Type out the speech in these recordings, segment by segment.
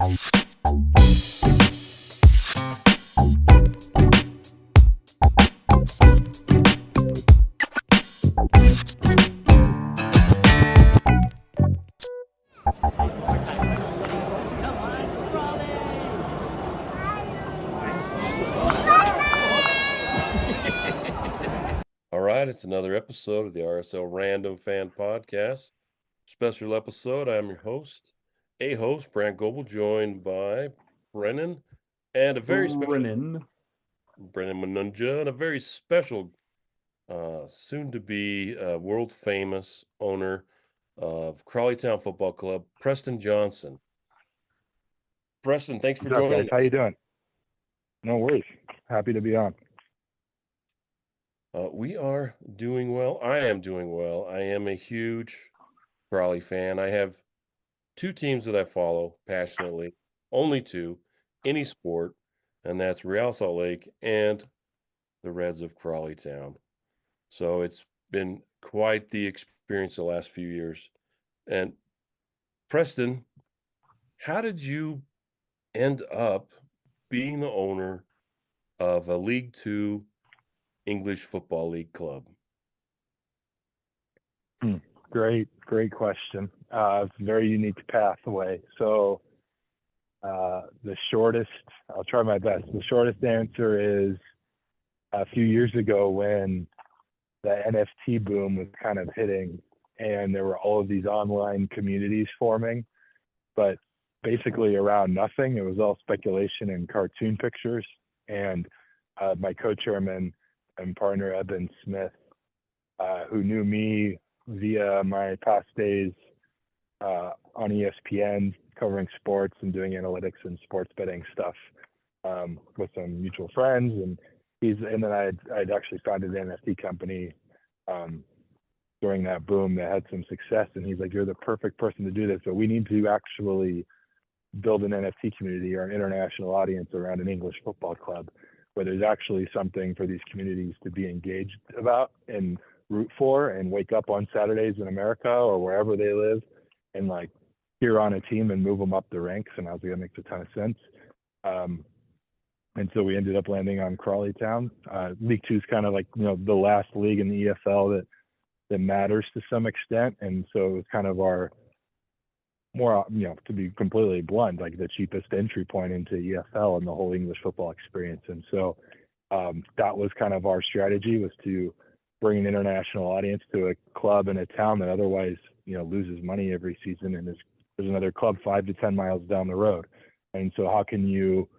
All right, it's another episode of the RSL Random Fan Podcast. Special episode. I'm your host, Brant Goebel, joined by Brennan and a very special Brennan Manunja, and a very special, soon-to-be world-famous owner of Crawley Town Football Club, Preston Johnson. Preston, thanks for What's up, joining guys? How us. you doing? No worries. Happy to be on. We are doing well. I am doing well. I am a huge Crawley fan. I have two teams that I follow passionately, only two, any sport, and that's Real Salt Lake and the Reds of Crawley Town. So it's been quite the experience the last few years. And Preston, how did you end up being the owner of a League Two English Football League club? Great question. It's a very unique pathway. So I'll try my best. The shortest answer is a few years ago when the NFT boom was kind of hitting and there were all of these online communities forming, but basically around nothing. It was all speculation and cartoon pictures. And my co-chairman and partner, Eben Smith, who knew me via my past days on ESPN covering sports and doing analytics and sports betting stuff with some mutual friends, and then I'd actually founded an NFT company during that boom that had some success, and he's like, "You're the perfect person to do this, but we need to actually build an NFT community or an international audience around an English football club where there's actually something for these communities to be engaged about and root for and wake up on Saturdays in America or wherever they live and like cheer on a team and move them up the ranks." And I was like, that makes a ton of sense. And so we ended up landing on Crawley Town. League Two is kind of like, the last league in the EFL that matters to some extent. And so it was kind of our more, to be completely blunt, like the cheapest entry point into EFL and the whole English football experience. And so that was kind of our strategy, was to bring an international audience to a club in a town that otherwise, loses money every season. And there's another club 5 to 10 miles down the road. And so how can you,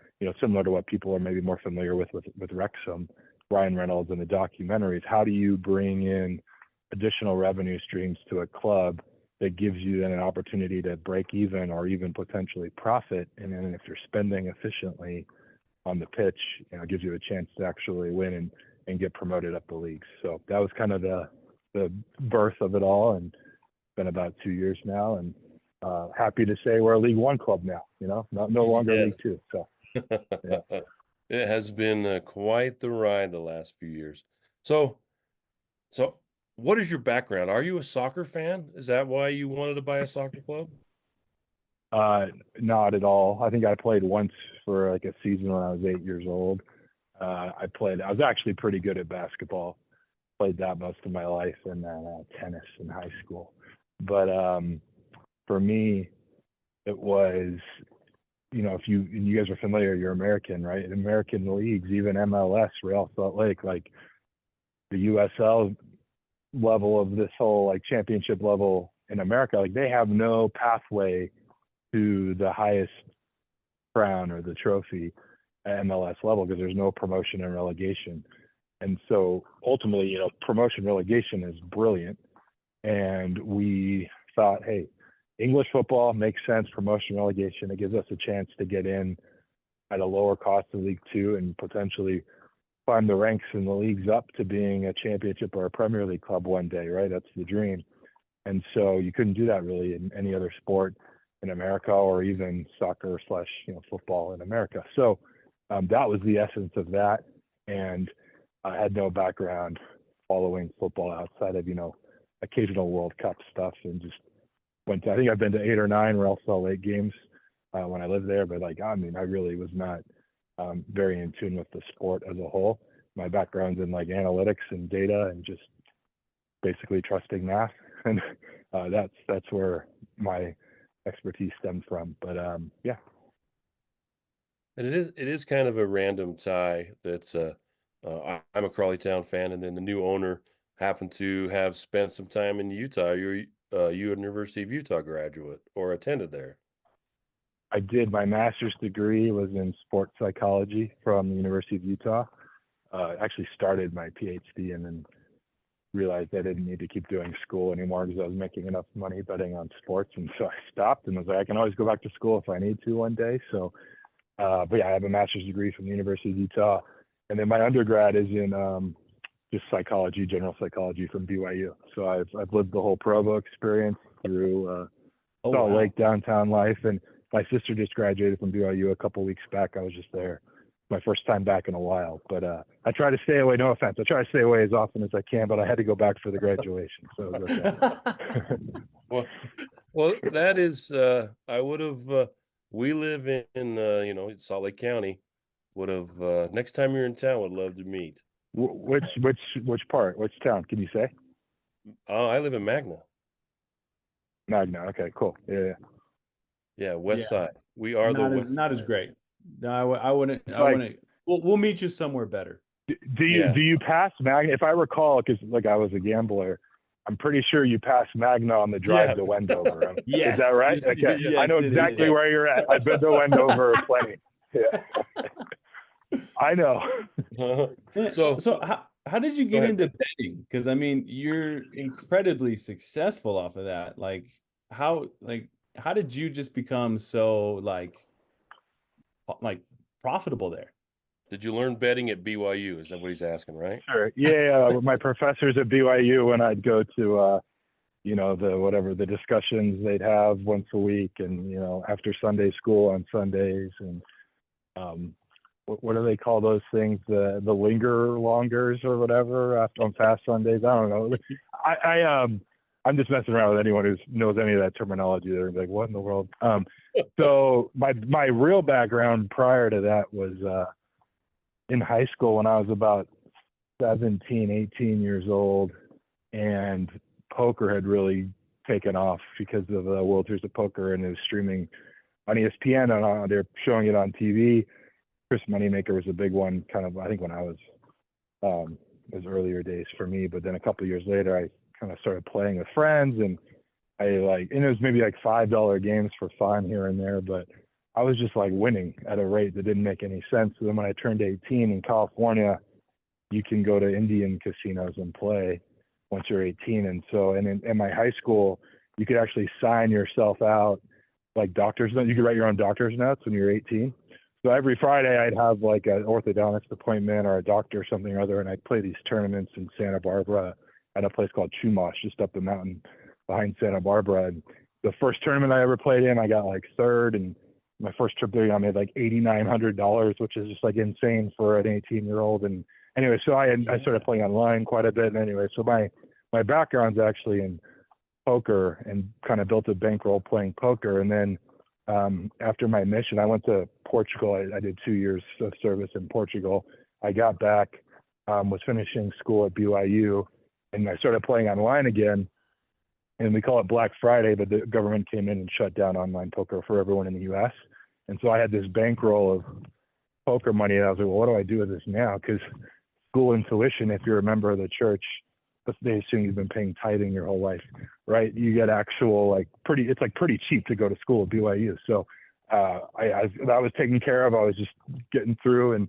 similar to what people are maybe more familiar with Wrexham, Ryan Reynolds and the documentaries, how do you bring in additional revenue streams to a club that gives you then an opportunity to break even or even potentially profit? And then if you're spending efficiently on the pitch, it gives you a chance to actually win and get promoted up the leagues. So that was kind of the birth of it all, and it's been about 2 years now, and happy to say we're a League One club now, no longer Yes. League Two. So yeah. It has been quite the ride the last few years. So what is your background? Are you a soccer fan? Is that why you wanted to buy a soccer club? Not at all. I think I played once for like a season when I was 8 years old. I was actually pretty good at basketball. Played that most of my life, and then tennis in high school. But for me, it was, if you guys are familiar, you're American, right? In American leagues, even MLS, Real Salt Lake, like the USL level of this whole like championship level in America, like they have no pathway to the highest crown or the trophy at MLS level because there's no promotion and relegation. And so ultimately, promotion relegation is brilliant. And we thought, hey, English football makes sense, promotion relegation. It gives us a chance to get in at a lower cost of League Two and potentially climb the ranks in the leagues up to being a championship or a Premier League club one day, right? That's the dream. And so you couldn't do that really in any other sport in America or even soccer / football in America. So that was the essence of that. And I had no background following football outside of, occasional World Cup stuff, and just I think I've been to 8 or 9 Real Salt Lake games when I lived there. But like, I mean, I really was not very in tune with the sport as a whole. My background's in like analytics and data and just basically trusting math, and that's where my expertise stemmed from. But yeah. And it is kind of a random tie that's I'm a Crawley Town fan, and then the new owner happened to have spent some time in Utah. You're University of Utah graduate or attended there. I did. My master's degree was in sports psychology from the University of Utah. Actually started my PhD and then realized I didn't need to keep doing school anymore because I was making enough money betting on sports. And so I stopped and was like, I can always go back to school if I need to one day. So, but yeah, I have a master's degree from the University of Utah. And then my undergrad is in just psychology, general psychology from BYU. So I've lived the whole Provo experience through Oh, Salt wow. Lake downtown life. And my sister just graduated from BYU a couple weeks back. I was just there. My first time back in a while, but I try to stay away. No offense, I try to stay away as often as I can. But I had to go back for the graduation, so it was okay. Well, that is I would have we live in Salt Lake County. Would have next time you're in town would love to meet. Which part? Which town? Can you say? I live in Magna. Magna. Okay, cool. Yeah. Yeah, west Yeah. side. We are the west Not as side. great. No, I wouldn't. I Like- wouldn't. We'll meet you somewhere better. Do you Yeah. do you pass Magna? If I recall, because like I was a gambler, I'm pretty sure you pass Magna on the drive Yeah. to Wendover. Yes. Is that right? Okay. Yes, I know it exactly is. where you're at. I've been to Wendover plenty. Yeah. I know. So So how did you Go get ahead. into betting? Because I mean, you're incredibly successful off of that. How did you just become so like profitable there? Did you learn betting at BYU? Is that what he's asking, right? Sure. Yeah. My professors at BYU, when I'd go to, the discussions they'd have once a week, and after Sunday school on Sundays, and what do they call those things? The linger longers or whatever after on fast Sundays. I don't know. I'm just messing around with anyone who knows any of that terminology. They're like, what in the world? So my real background prior to that was in high school when I was about 17, 18 years old, and poker had really taken off because of the World Series of Poker, and it was streaming on ESPN, and they're showing it on TV. Chris Moneymaker was a big one, kind of, I think when I was, it was earlier days for me, but then a couple of years later, I kind of started playing with friends, and and it was maybe like $5 games for fun here and there, but I was just like winning at a rate that didn't make any sense. So then when I turned 18 in California, you can go to Indian casinos and play once you're 18. And so, and in my high school, you could actually sign yourself out like doctor's notes. You could write your own doctor's notes when you're 18. So every Friday I'd have like an orthodontist appointment or a doctor or something or other, and I'd play these tournaments in Santa Barbara at a place called Chumash, just up the mountain behind Santa Barbara. And the first tournament I ever played in, I got like third, and my first trip there, I made like $8,900, which is just like insane for an 18-year-old. And anyway, so I started playing online quite a bit. And anyway, so my background's actually in poker, and kind of built a bankroll playing poker. And then after my mission, I went to Portugal. I did 2 years of service in Portugal. I got back, was finishing school at BYU, and I started playing online again. And we call it Black Friday, but the government came in and shut down online poker for everyone in the U.S. And so I had this bankroll of poker money, and I was like, well, what do I do with this now? Because school and tuition, if you're a member of the church, they assume you've been paying tithing your whole life, right? You get actual it's pretty cheap to go to school at BYU. So that was taken care of. I was just getting through, and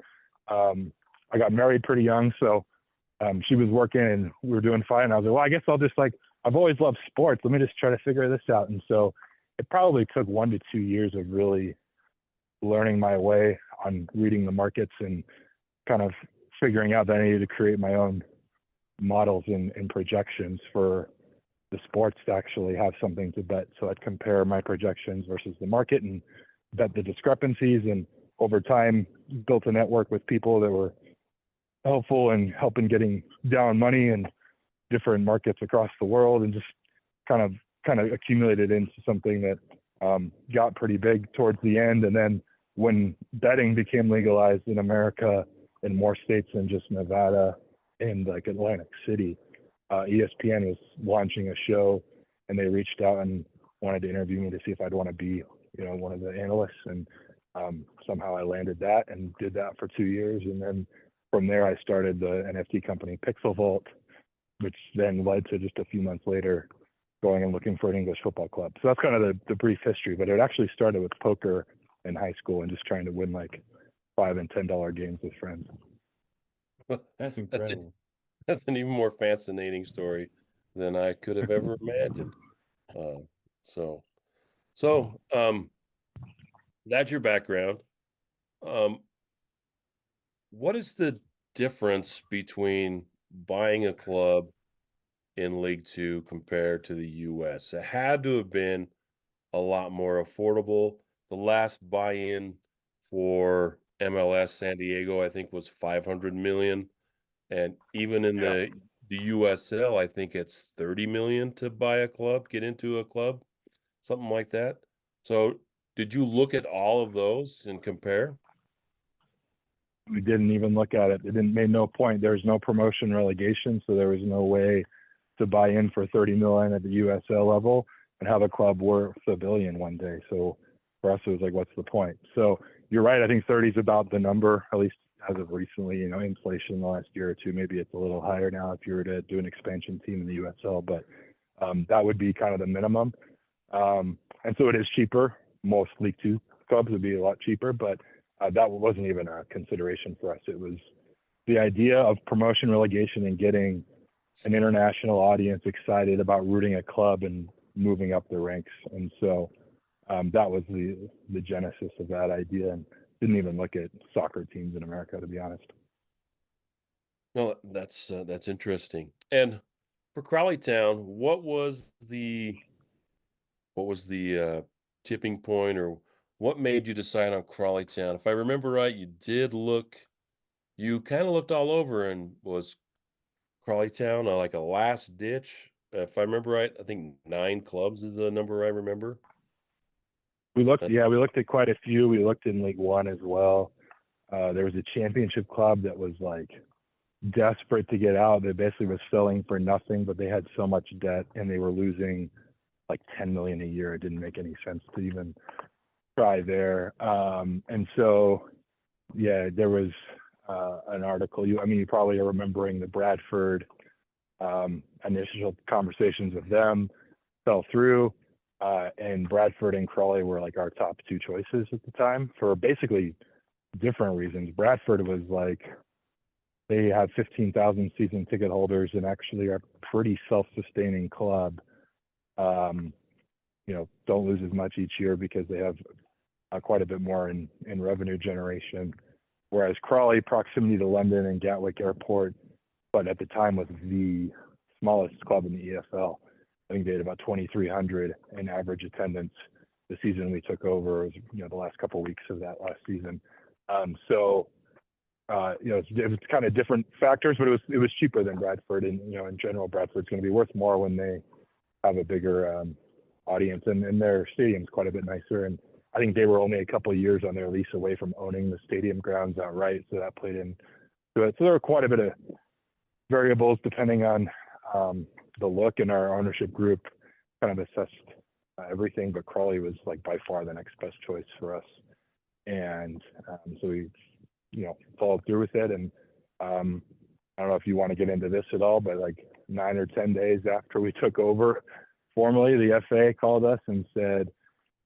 I got married pretty young, so she was working and we were doing fine. I was like, well, I guess I'll just I've always loved sports. Let me just try to figure this out. And so it probably took 1 to 2 years of really learning my way on reading the markets and kind of figuring out that I needed to create my own models and projections for the sports to actually have something to bet. So I'd compare my projections versus the market and bet the discrepancies. And over time, built a network with people that were helpful in helping getting down money in different markets across the world, and just kind of accumulated into something that got pretty big towards the end. And then when betting became legalized in America in more states than just Nevada and like Atlantic City, ESPN was launching a show, and they reached out and wanted to interview me to see if I'd want to be, one of the analysts. And somehow I landed that and did that for 2 years. And then from there, I started the NFT company Pixel Vault, which then led to just a few months later going and looking for an English football club. So that's kind of the brief history, but it actually started with poker in high school and just trying to win like $5 and $10 games with friends. That's incredible. That's an even more fascinating story than I could have ever imagined. So that's your background. What is the difference between buying a club in League Two compared to the US? It had to have been a lot more affordable. The last buy-in for MLS San Diego, I think, was 500 million. And even in the USL, I think it's 30 million to buy a club, get into a club, something like that. So did you look at all of those and compare? We didn't even look at it. It made no point. There was no promotion relegation, so there was no way to buy in for 30 million at the USL level and have a club worth $1 billion one day. So for us, it was like, what's the point? So you're right. I think 30 is about the number, at least as of recently. Inflation the last year or two, maybe it's a little higher now if you were to do an expansion team in the USL, but that would be kind of the minimum. And so it is cheaper. Most League Two clubs would be a lot cheaper, but that wasn't even a consideration for us. It was the idea of promotion relegation and getting an international audience excited about rooting a club and moving up the ranks. And so that was the genesis of that idea, and didn't even look at soccer teams in America, to be honest. No, that's interesting. And for Crawley Town, what was the tipping point, or what made you decide on Crawley Town? If I remember right, you kind of looked all over, and was Crawley Town like a last ditch? If I remember right, I think 9 clubs is the number I remember. We looked at quite a few. We looked in League One as well. There was a championship club that was like desperate to get out. They basically was selling for nothing, but they had so much debt and they were losing like 10 million a year. It didn't make any sense to even try there. And so, there was an article. You probably are remembering the Bradford initial conversations with them fell through. And Bradford and Crawley were like our top 2 choices at the time for basically different reasons. Bradford was like, they have 15,000 season ticket holders and actually are a pretty self-sustaining club. Don't lose as much each year because they have quite a bit more in revenue generation. Whereas Crawley, proximity to London and Gatwick Airport, but at the time was the smallest club in the EFL. I think they had about 2,300 in average attendance the season we took over. It was, the last couple of weeks of that last season. It was kind of different factors, but it was cheaper than Bradford. And, in general, Bradford's going to be worth more when they have a bigger audience, and their stadium's quite a bit nicer. And I think they were only a couple of years on their lease away from owning the stadium grounds outright, so that played into it. So there were quite a bit of variables depending on the look, and our ownership group kind of assessed everything, but Crawley was like by far the next best choice for us. And so we, followed through with it. And I don't know if you want to get into this at all, but like 9 or 10 days after we took over formally, the FA called us and said,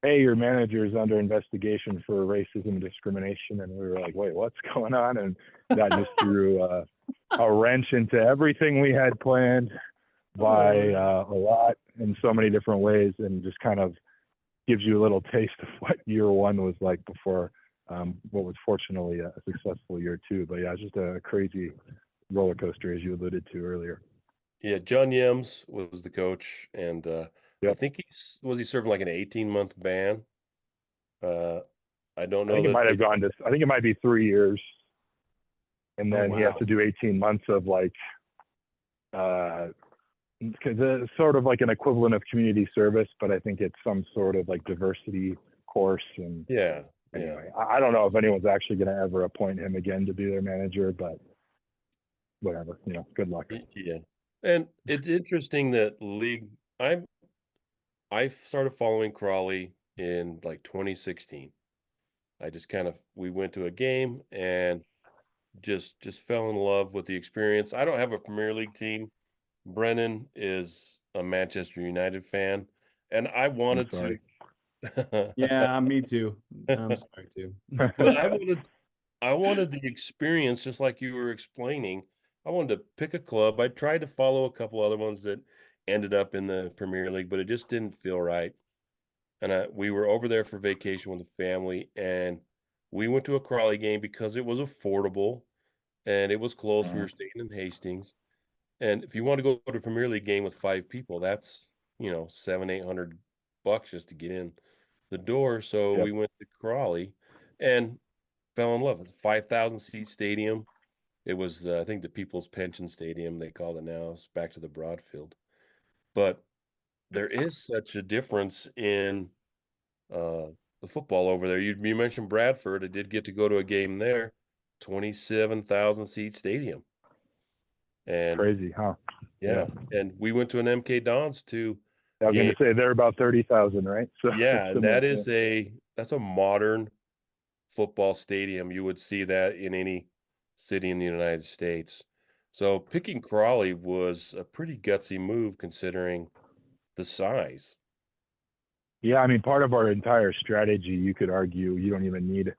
"Hey, your manager is under investigation for racism and discrimination." And we were like, "Wait, what's going on?" And that just threw a wrench into everything we had planned by a lot in so many different ways, and just kind of gives you a little taste of what year 1 was like before what was fortunately a successful year 2. But yeah, it's just a crazy roller coaster, as you alluded to earlier. Yeah, John Yems was the coach, and I think he serving like an 18-month ban. I don't know. I think it might have gone to. I think it might be 3 years, and then he has to do 18 months of like because it's sort of like an equivalent of community service, but I think it's some sort of like diversity course. And Yeah. anyway, I don't know if anyone's actually going to ever appoint him again to be their manager, but whatever, good luck. Yeah. And it's interesting that I started following Crawley in like 2016. I just we went to a game and just fell in love with the experience. I don't have a Premier League team. Brennan is a Manchester United fan, and I I'm wanted sorry. to. Yeah, me too. I'm sorry too. But I wanted the experience, just like you were explaining. I wanted to pick a club. I tried to follow a couple other ones that ended up in the Premier League, but it just didn't feel right. And we were over there for vacation with the family, and we went to a Crawley game because it was affordable and it was close. We were staying in Hastings. And if you want to go to a Premier League game with 5 people, that's, $700-800 just to get in the door. So Yep. we went to Crawley and fell in love with 5,000 seat stadium. It was, I think, the People's Pension Stadium, they called it now. It's back to the Broadfield. But there is such a difference in the football over there. You mentioned Bradford. I did get to go to a game there, 27,000 seat stadium. And Crazy, huh? yeah, and we went to an MK Dons too. I was going game. to say they're about 30,000, right? So Yeah, and that's a modern football stadium. You would see that in any city in the United States. So picking Crawley was a pretty gutsy move considering the size. Yeah, I mean, part of our entire strategy, you could argue, you don't even need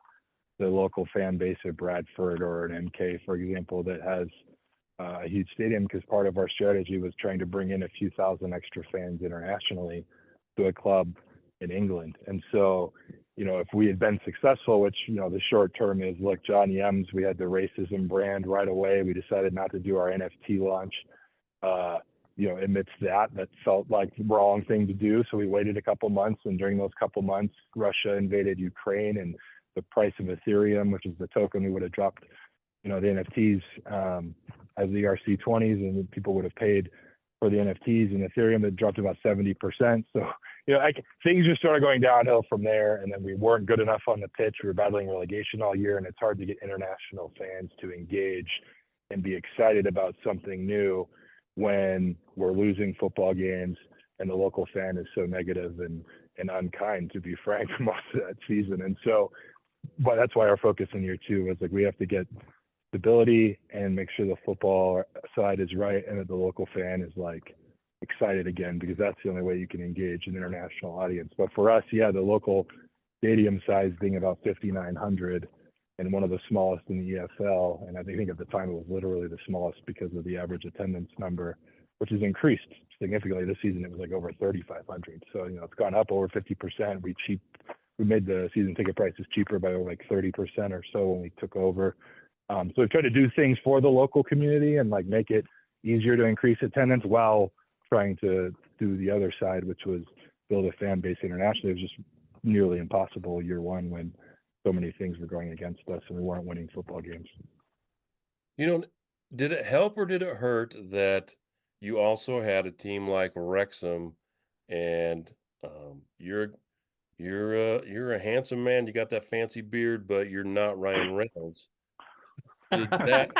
the local fan base of Bradford or an MK, for example, that has a huge stadium, because part of our strategy was trying to bring in a few thousand extra fans internationally to a club in England. And so, if we had been successful, which, the short term is, look, Johnny M's, we had the racism brand right away. We decided not to do our NFT launch. Amidst that felt like the wrong thing to do. So we waited a couple months, and during those couple months, Russia invaded Ukraine, and the price of Ethereum, which is the token we would have dropped, the NFTs as the ERC20s, and people would have paid for the NFTs, and Ethereum had dropped about 70%. So, things just started going downhill from there. And then we weren't good enough on the pitch. We were battling relegation all year, and it's hard to get international fans to engage and be excited about something new when we're losing football games and the local fan is so negative and unkind, to be frank, for most of that season. And so, but that's why our focus in year two was like, we have to get stability and make sure the football side is right, and that the local fan is like excited again, because that's the only way you can engage an international audience. But for us, the local stadium size being about 5,900 and one of the smallest in the EFL, and I think at the time it was literally the smallest because of the average attendance number, which has increased significantly this season. It was like over 3,500. So, it's gone up over 50%. We made the season ticket prices cheaper by like 30% or so when we took over. So we tried to do things for the local community and like make it easier to increase attendance while trying to do the other side, which was build a fan base internationally. It was just nearly impossible year one when so many things were going against us and we weren't winning football games. Did it help or did it hurt that you also had a team like Wrexham, and you're a handsome man. You got that fancy beard, but you're not Ryan Reynolds. Did that?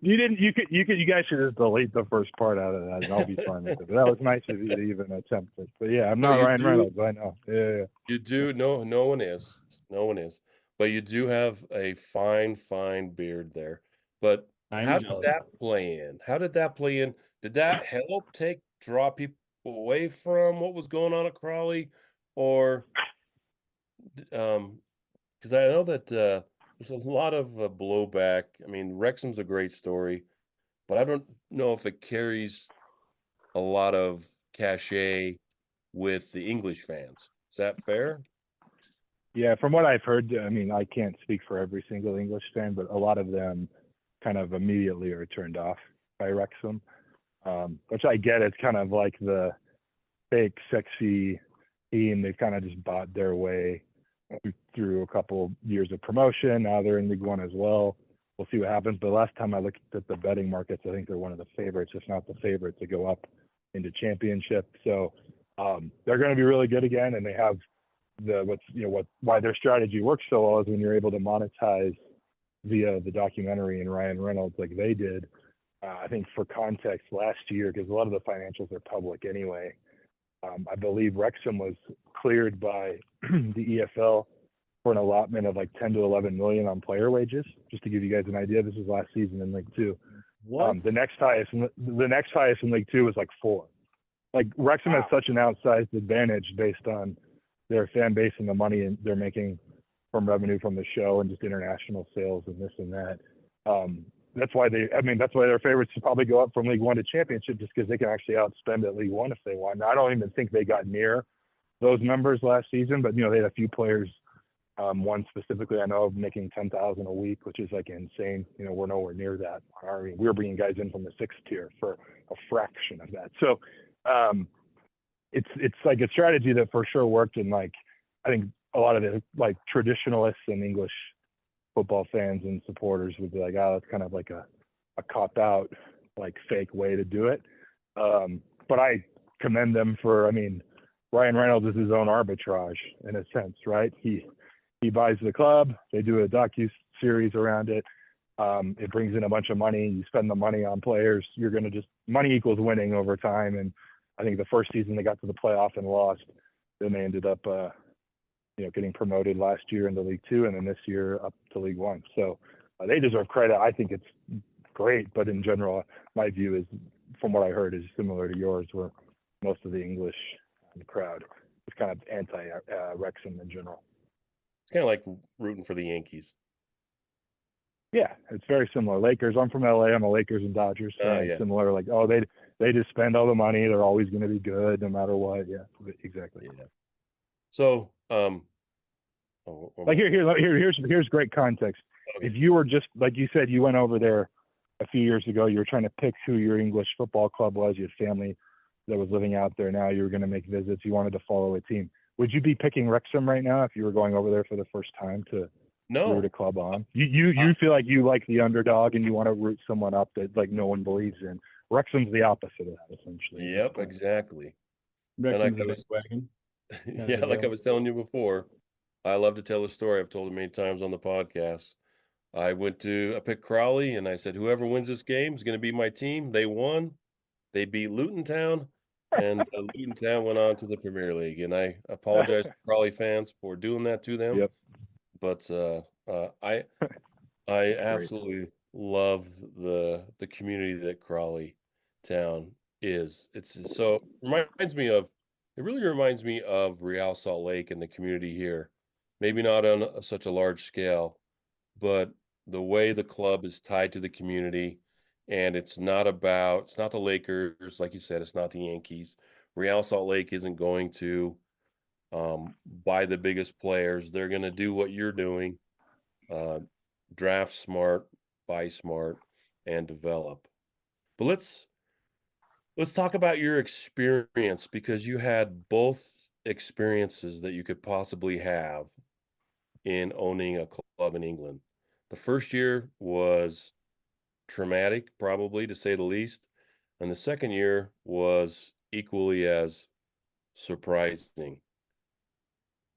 You guys should just delete the first part out of that, and I'll be fine with it. But that was nice of you to even attempt it. But yeah, I'm not Ryan Reynolds. I know. Yeah. You do. No one is. No one is. But you do have a fine beard there. But how did that play in? Did that help draw people away from what was going on at Crawley, or because I know that there's a lot of blowback. I mean, Wrexham's a great story, but I don't know if it carries a lot of cachet with the English fans. Is that fair? Yeah, from what I've heard, I mean, I can't speak for every single English fan, but a lot of them kind of immediately are turned off by Wrexham, which I get. It's kind of like the fake, sexy team. They've kind of just bought their way through a couple years of promotion. Now they're in League One as well. We'll we'll see what happens. But last time I looked at the betting markets, I think they're one of the favorites, if not the favorite, to go up into championship. So they're going to be really good again, and they have why their strategy works so well is when you're able to monetize via the documentary and Ryan Reynolds like they did. I think for context, last year, because a lot of the financials are public anyway, I believe Wrexham was cleared by the EFL for an allotment of like 10 to 11 million on player wages. Just to give you guys an idea, this was last season in League Two. What? The next highest in League Two was like 4. Like Wrexham has such an outsized advantage based on their fan base and the money they're making from revenue from the show and just international sales and this and that. That's why they're favorites to probably go up from League One to Championship, just because they can actually outspend at League One if they want. Now, I don't even think they got near those numbers last season, but they had a few players. One specifically I know of making $10,000 a week, which is like insane. We're nowhere near that. We're bringing guys in from the 6th tier for a fraction of that. So it's like a strategy that for sure worked, and like I think a lot of the like traditionalists and English football fans and supporters would be like, oh, it's kind of like a cop out, like fake way to do it. But I commend them for, Ryan Reynolds is his own arbitrage in a sense, right? He buys the club, they do a docu-series around it. It brings in a bunch of money. You spend the money on players, you're going to money equals winning over time. And I think the first season they got to the playoff and lost. Then they ended up, getting promoted last year into League Two, and then this year up to League One. So they deserve credit. I think it's great, but in general, my view is, from what I heard, is similar to yours, where most of the English crowd is kind of anti-Wrexham in general. It's kind of like rooting for the Yankees. Yeah, it's very similar. Lakers. I'm from LA. I'm a Lakers and Dodgers fan. Yeah. Similar, like, they just spend all the money. They're always going to be good no matter what. Yeah, exactly. Yeah. So, like here's great context. Okay. If you were just, like you said, you went over there a few years ago, you were trying to pick who your English football club was, you had family that was living out there. Now you were going to make visits. You wanted to follow a team. Would you be picking Wrexham right now if you were going over there for the first time to root a club on? You feel like you like the underdog and you want to root someone up that like no one believes in. Wrexham's the opposite of that, essentially. Yep, exactly. Wrexham's the wagon. Yeah, like I was telling you before, I love to tell a story. I've told it many times on the podcast. I picked Crawley, and I said, whoever wins this game is going to be my team. They won. They beat Luton Town, and Luton Town went on to the Premier League. And I apologize to Crawley fans for doing that to them. Yep. But I absolutely love the community that Crawley Town is. It really reminds me of Real Salt Lake and the community here. Maybe not on such a large scale, but the way the club is tied to the community, and it's not the Lakers, like you said, it's not the Yankees. Real Salt Lake isn't going to buy the biggest players. They're going to do what you're doing, draft smart, buy smart, and develop. But let's talk about your experience, because you had both experiences that you could possibly have in owning a club in England. The first year was traumatic, probably to say the least, and the second year was equally as surprising.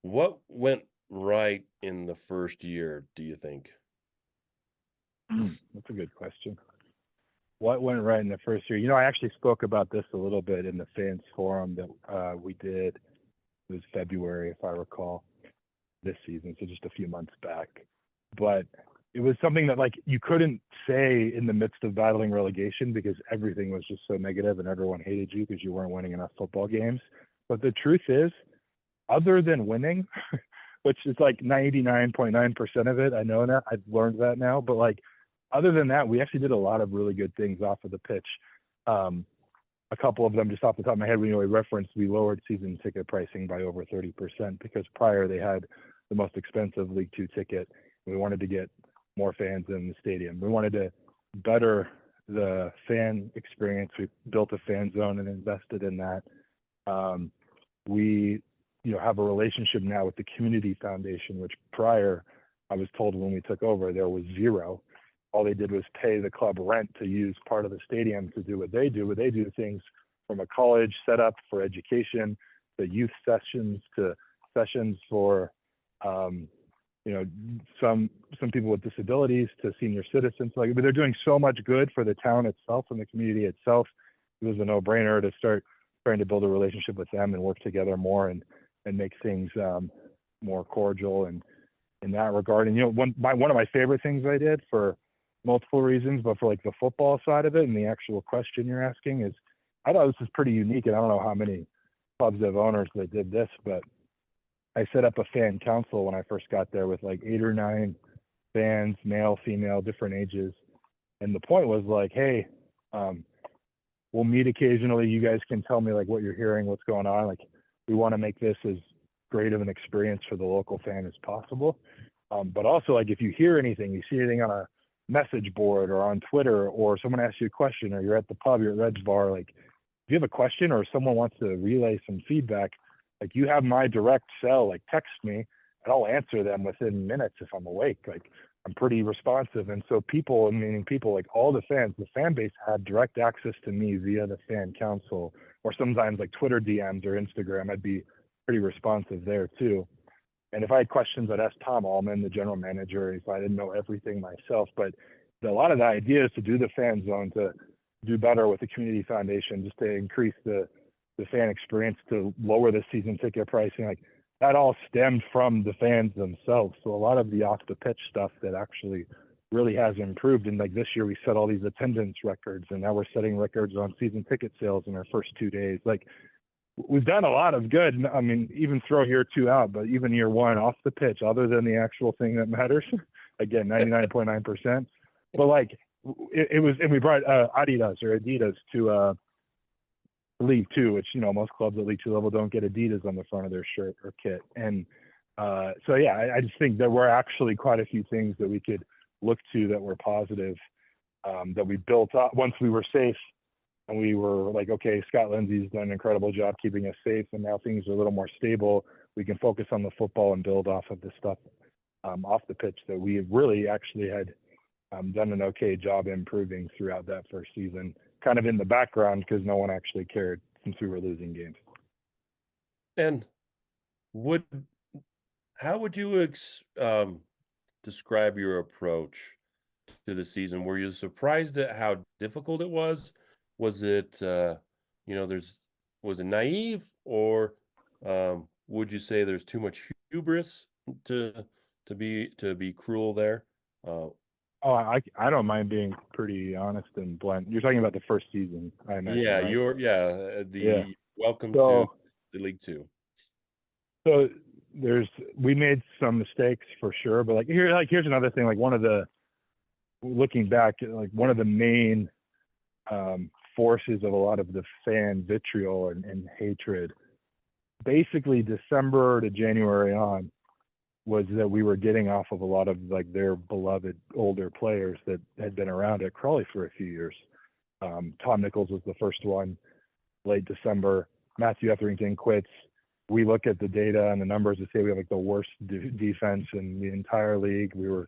What went right in the first year, do you think? That's a good question. What went right in the first year? I actually spoke about this a little bit in the fans forum that we did. It was February, if I recall, this season, so just a few months back. But it was something that like you couldn't say in the midst of battling relegation, because everything was just so negative and everyone hated you because you weren't winning enough football games. But the truth is, other than winning, which is like 99.9% of it, I know that, I've learned that now, but like other than that, we actually did a lot of really good things off of the pitch. A couple of them just off the top of my head, we referenced, we lowered season ticket pricing by over 30%, because prior they had the most expensive League Two ticket. We wanted to get more fans in the stadium. We wanted to better the fan experience. We built a fan zone and invested in that. We have a relationship now with the Community Foundation, which prior I was told when we took over there was zero. all they did was pay the club rent to use part of the stadium to do what they do. They do things from a college setup for education, to youth sessions, to sessions for, you know, some people with disabilities, to senior citizens. Like, but they're doing so much good for the town itself and the community itself. It was a no-brainer to start trying to build a relationship with them and work together more and make things more cordial and in that regard. And, you know, one of my favorite things I did, for multiple reasons, but for like the football side of it and the actual question you're asking, is I thought this was pretty unique. And I don't know how many clubs have owners that did this, but I set up a fan council when I first got there with like 8 or 9 fans, male, female, different ages. And the point was like, hey, we'll meet occasionally. You guys can tell me like what you're hearing, what's going on. Like, we want to make this as great of an experience for the local fan as possible. But also, like, if you hear anything, you see anything on a message board or on Twitter, or someone asks you a question, or you're at the pub, you're at Red's Bar, like, if you have a question or someone wants to relay some feedback, like, you have my direct cell, like, text me and I'll answer them within minutes if I'm awake. Like, I'm pretty responsive. And so people, meaning people, like all the fans, the fan base had direct access to me via the fan council, or sometimes like Twitter DMs or Instagram. I'd be pretty responsive there too. And if I had questions, I'd ask Tom Allman, the general manager, if I didn't know everything myself. But a lot of the idea is to do the fan zone, to do better with the community foundation, just to increase the fan experience, to lower the season ticket pricing. Like, that all stemmed from the fans themselves. So a lot of the off the pitch stuff that actually really has improved. And like this year we set all these attendance records, and now we're setting records on season ticket sales in our first 2 days. Like, we've done a lot of good. I mean, even throw year 2 out, but even year 1 off the pitch, other than the actual thing that matters, again, 99.9%. But like, it was, and we brought Adidas to League 2, which, you know, most clubs at League 2 level don't get Adidas on the front of their shirt or kit. And so, yeah, I just think there were actually quite a few things that we could look to that were positive, that we built up once we were safe. And we were like, okay, Scott Lindsay's done an incredible job keeping us safe, and now things are a little more stable. We can focus on the football and build off of the stuff off the pitch that we really actually had done an okay job improving throughout that first season, kind of in the background because no one actually cared since we were losing games. And how would you describe your approach to the season? Were you surprised at how difficult it was? Was it, you know, was it naive, or would you say there's too much hubris to be cruel there? I don't mind being pretty honest and blunt. You're talking about the first season, I imagine. Yeah, right? Welcome to the League 2. So we made some mistakes for sure, but here's another thing. Like, looking back, like one of the main forces of a lot of the fan vitriol and hatred, basically December to January on, was that we were getting off of a lot of like their beloved older players that had been around at Crawley for a few years. Tom Nichols was the first one, late December. Matthew Etherington quits. We look at the data and the numbers to say we have like the worst defense in the entire league. We were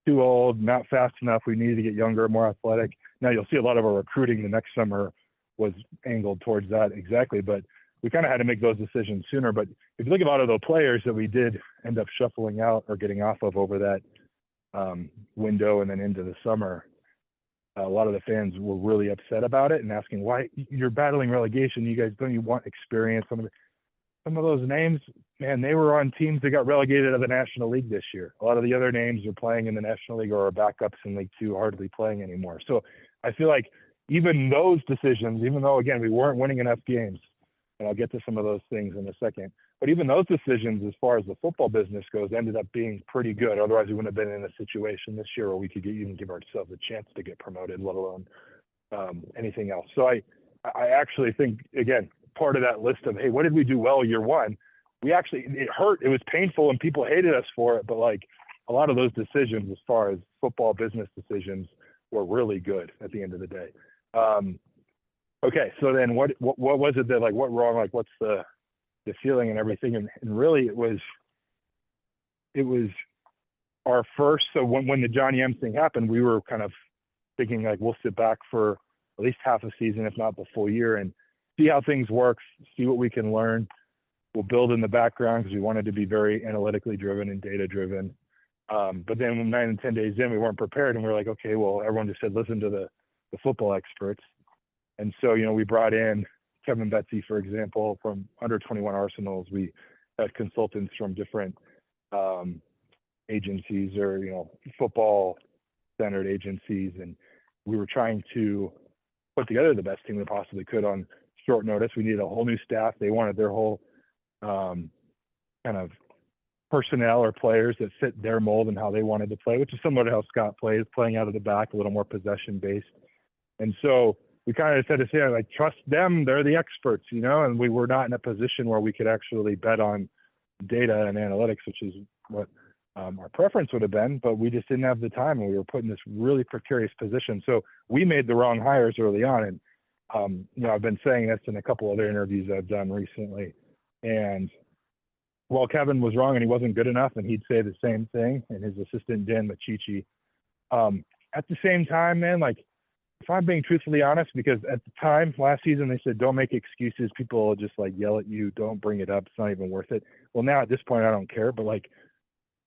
too old, not fast enough. We needed to get younger, more athletic. Now you'll see a lot of our recruiting the next summer was angled towards that exactly, but we kind of had to make those decisions sooner. But if you look at a lot of the players that we did end up shuffling out or getting off of over that window and then into the summer, a lot of the fans were really upset about it and asking, why you're battling relegation? You guys, don't you want experience? Some of those names, man, they were on teams that got relegated out of the National League this year. A lot of the other names are playing in the National League or are backups in League 2, hardly playing anymore. So I feel like even those decisions, even though, again, we weren't winning enough games, and I'll get to some of those things in a second, but even those decisions, as far as the football business goes, ended up being pretty good. Otherwise, we wouldn't have been in a situation this year where we could even give ourselves a chance to get promoted, let alone anything else. So I actually think, again, part of that list of, hey, what did we do well year 1? It hurt. It was painful and people hated us for it. But like a lot of those decisions, as far as football business decisions, were really good at the end of the day. Okay. So then what was it that, like, what wrong? Like, what's the feeling and everything? And really it was our first, so when the Johnny M thing happened, we were kind of thinking like, we'll sit back for at least half a season, if not the full year, and see how things work, see what we can learn. We'll build in the background because we wanted to be very analytically driven and data driven. But then when 9 and 10 days in, we weren't prepared, and we were like, okay, well, everyone just said, listen to the football experts. And so, we brought in Kevin Betsy, for example, from under 21 Arsenals. We had consultants from different agencies or, football centered agencies. And we were trying to put together the best team we possibly could on short notice. We needed a whole new staff. They wanted their whole kind of personnel or players that fit their mold and how they wanted to play, which is similar to how Scott plays, playing out of the back, a little more possession based. And so we kind of said to say, like, trust them, they're the experts, and we were not in a position where we could actually bet on data and analytics, which is what our preference would have been, but we just didn't have the time, and we were put in this really precarious position. So we made the wrong hires early on. And, I've been saying this in a couple other interviews I've done recently. And while Kevin was wrong and he wasn't good enough, and he'd say the same thing, and his assistant, Dan Machichi, at the same time, man, like, if I'm being truthfully honest, because at the time last season, they said, don't make excuses. People will just like yell at you. Don't bring it up. It's not even worth it. Well, now at this point, I don't care. But like,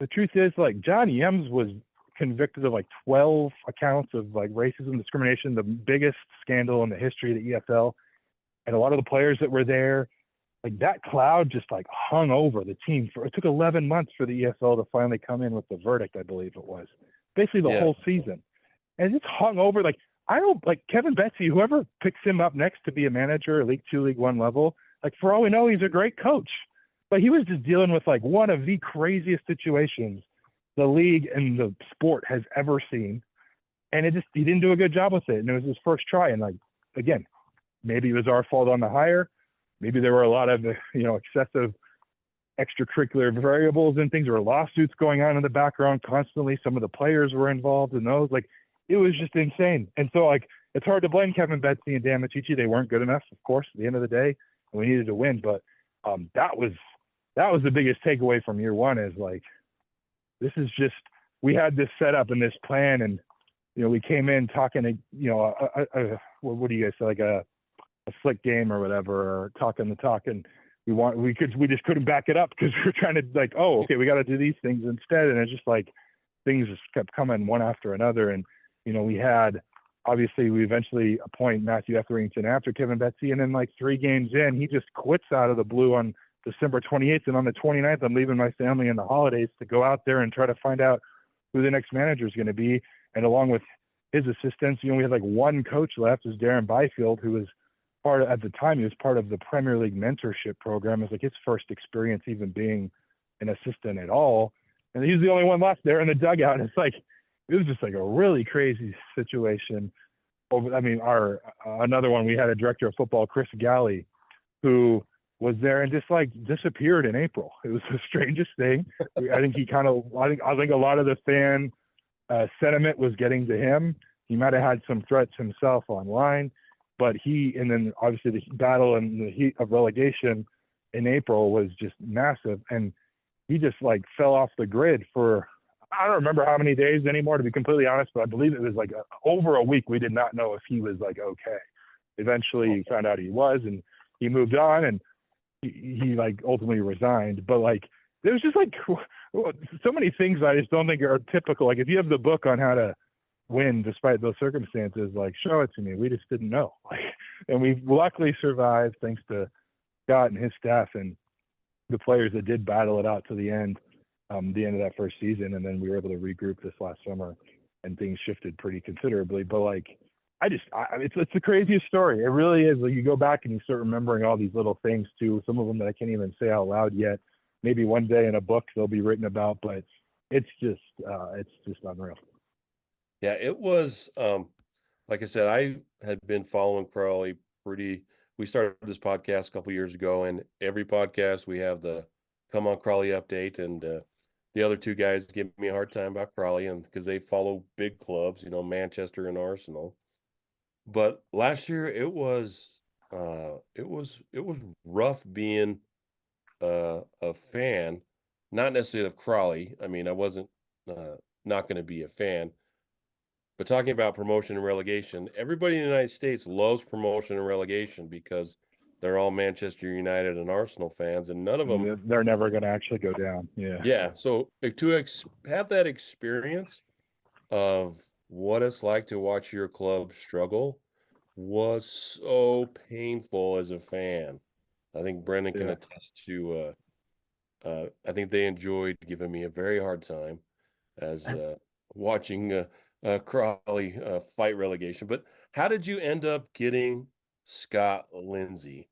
the truth is, like, Johnny Ems was convicted of like 12 accounts of like racism, discrimination, the biggest scandal in the history of the EFL. And a lot of the players that were there, like, that cloud just like hung over the team. It took 11 months for the EFL to finally come in with the verdict, I believe it was. Basically the whole season. And it's hung over. Like, I don't, like, Kevin Betsy, whoever picks him up next to be a manager at League 2, League 1 level, like, for all we know, he's a great coach. But he was just dealing with like one of the craziest situations the league and the sport has ever seen. And he didn't do a good job with it. And it was his first try. And like, again, maybe it was our fault on the hire. Maybe there were a lot of, excessive extracurricular variables and things. There were lawsuits going on in the background constantly. Some of the players were involved in those. Like, it was just insane. And so, like, it's hard to blame Kevin Betsy and Dan Machichi. They weren't good enough, of course, at the end of the day, and we needed to win. But that was the biggest takeaway from year one, is like, this is just, we had this set up and this plan, and we came in talking, what do you guys say, like a slick game or whatever, or talking the talk, and we just couldn't back it up because we were trying to, like, oh, okay, we got to do these things instead, and it's just like things just kept coming one after another. And we had, obviously, we eventually appoint Matthew Etherington after Kevin Betsy, and then like 3 games in, he just quits out of the blue on December 28th, and on the 29th, I'm leaving my family in the holidays to go out there and try to find out who the next manager is going to be. And along with his assistants, we had like one coach left, was Darren Byfield, who was at the time, he was part of the Premier League mentorship program. It was like his first experience even being an assistant at all. And he was the only one left there in the dugout. And it's like, it was just like a really crazy situation. Another one, we had a director of football, Chris Galley, who was there and just like disappeared in April. It was the strangest thing. I think a lot of the fan sentiment was getting to him. He might have had some threats himself online, but and then obviously the battle and the heat of relegation in April was just massive. And he just like fell off the grid for, I don't remember how many days anymore, to be completely honest, but I believe it was like over a week. We did not know if he was like okay. Eventually found out he was, and he moved on, and he like ultimately resigned. But like, there was just like so many things I just don't think are typical. Like, if you have the book on how to win despite those circumstances, like, show it to me. We just didn't know. Like, and we luckily survived thanks to Scott and his staff and the players that did battle it out to the end of that first season. And then we were able to regroup this last summer, and things shifted pretty considerably. But like, it's the craziest story. It really is. Like, you go back and you start remembering all these little things too. Some of them that I can't even say out loud yet. Maybe one day in a book they'll be written about, but it's just unreal. Yeah, it was, like I said, I had been following Crawley we started this podcast a couple years ago, and every podcast we have the Come On Crawley update, and the other 2 guys give me a hard time about Crawley, and because they follow big clubs, Manchester and Arsenal. But last year it was rough being a fan, not necessarily of Crawley. I mean, I wasn't not going to be a fan. But talking about promotion and relegation, everybody in the United States loves promotion and relegation because they're all Manchester United and Arsenal fans, and none of them. They're never going to actually go down. Yeah. Yeah. So to have that experience of what it's like to watch your club struggle was so painful as a fan. I think Brendan can Yeah. attest to. I think they enjoyed giving me a very hard time as watching Crawley fight relegation. But how did you end up getting Scott Lindsay?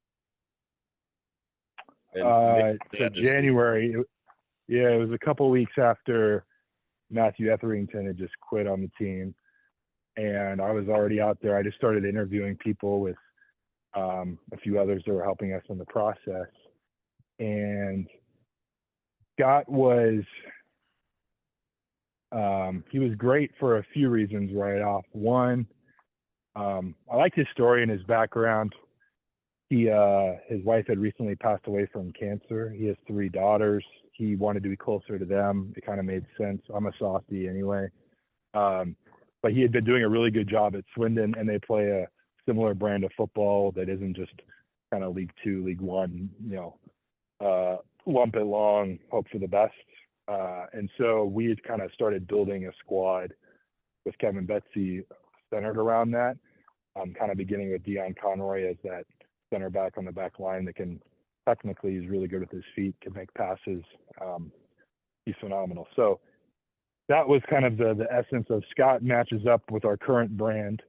And So January, it was a couple weeks after Matthew Etherington had just quit on the team, and I was already out there. I just started interviewing people with a few others that were helping us in the process, and Scott was he was great for a few reasons right off. One, I liked his story and his background. His wife had recently passed away from cancer. He has 3 daughters. He wanted to be closer to them. It kind of made sense. I'm a softie anyway. But he had been doing a really good job at Swindon, and they play a similar brand of football that isn't just kind of League 2, League 1, lump it long, hope for the best. And so we had kind of started building a squad with Kevin Betsy centered around that, kind of beginning with Dion Conroy as that center back on the back line that can technically, he's really good with his feet, can make passes. He's phenomenal. So that was kind of the essence of Scott matches up with our current brand,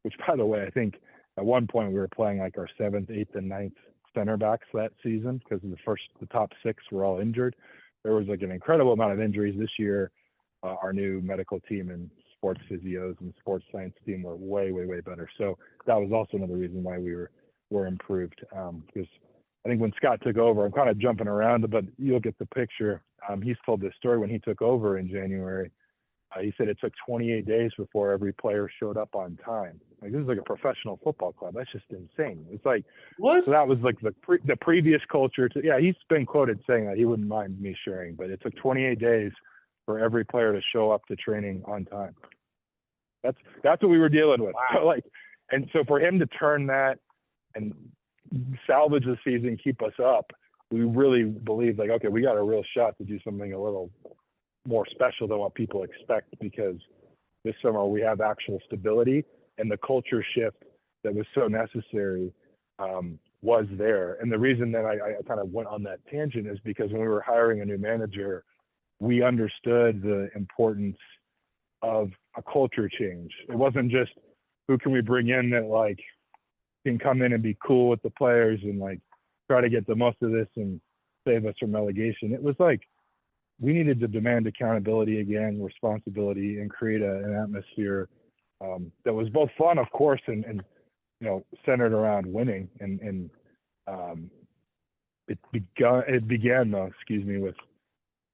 which, by the way, I think at one point we were playing like our 7th, 8th, and 9th center backs that season because the top 6 were all injured. There was like an incredible amount of injuries this year. Our new medical team and sports physios and sports science team were way, way, way better. So that was also another reason why we were improved. Because I think when Scott took over, I'm kind of jumping around, but you'll get the picture. He's told this story when he took over in January. He said it took 28 days before every player showed up on time. Like, this is like a professional football club. That's just insane. It's like, What? So that was like the previous culture. Yeah, he's been quoted saying that. He wouldn't mind me sharing, but it took 28 days for every player to show up to training on time. That's what we were dealing with. Wow. And so for him to turn that and salvage the season, keep us up, we really believed like, okay, we got a real shot to do something a little more special than what people expect, because this summer we have actual stability, and the culture shift that was so necessary was there. And the reason that I kind of went on that tangent is because when we were hiring a new manager, we understood the importance of a culture change. It wasn't just who can we bring in that like can come in and be cool with the players and like try to get the most of this and save us from relegation. It was like we needed to demand accountability again, responsibility, and create an atmosphere that was both fun, of course, and centered around winning. And it began though, with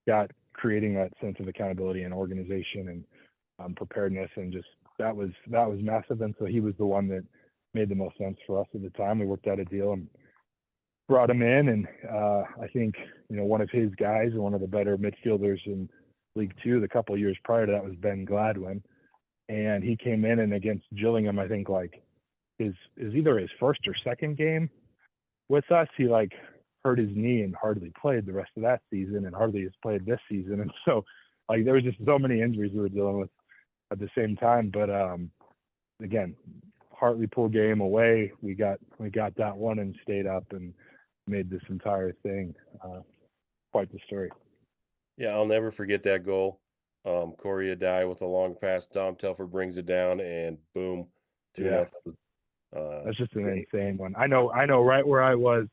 Scott creating that sense of accountability and organization and preparedness, and just that was massive. And so he was the one that made the most sense for us at the time. We worked out a deal and brought him in, and I think one of his guys and one of the better midfielders in League 2 the couple of years prior to that was Ben Gladwin, and he came in, and against Gillingham, I think like is either his first or second game with us, he like hurt his knee and hardly played the rest of that season, and hardly has played this season. And so like there was just so many injuries we were dealing with at the same time. But again, Hartlepool game away, we got that one and stayed up and made this entire thing quite the story. Yeah, I'll never forget that goal. Corey Adai with a long pass. Dom Telfer brings it down, and boom, 2-0. That's just an insane one. I know right where I was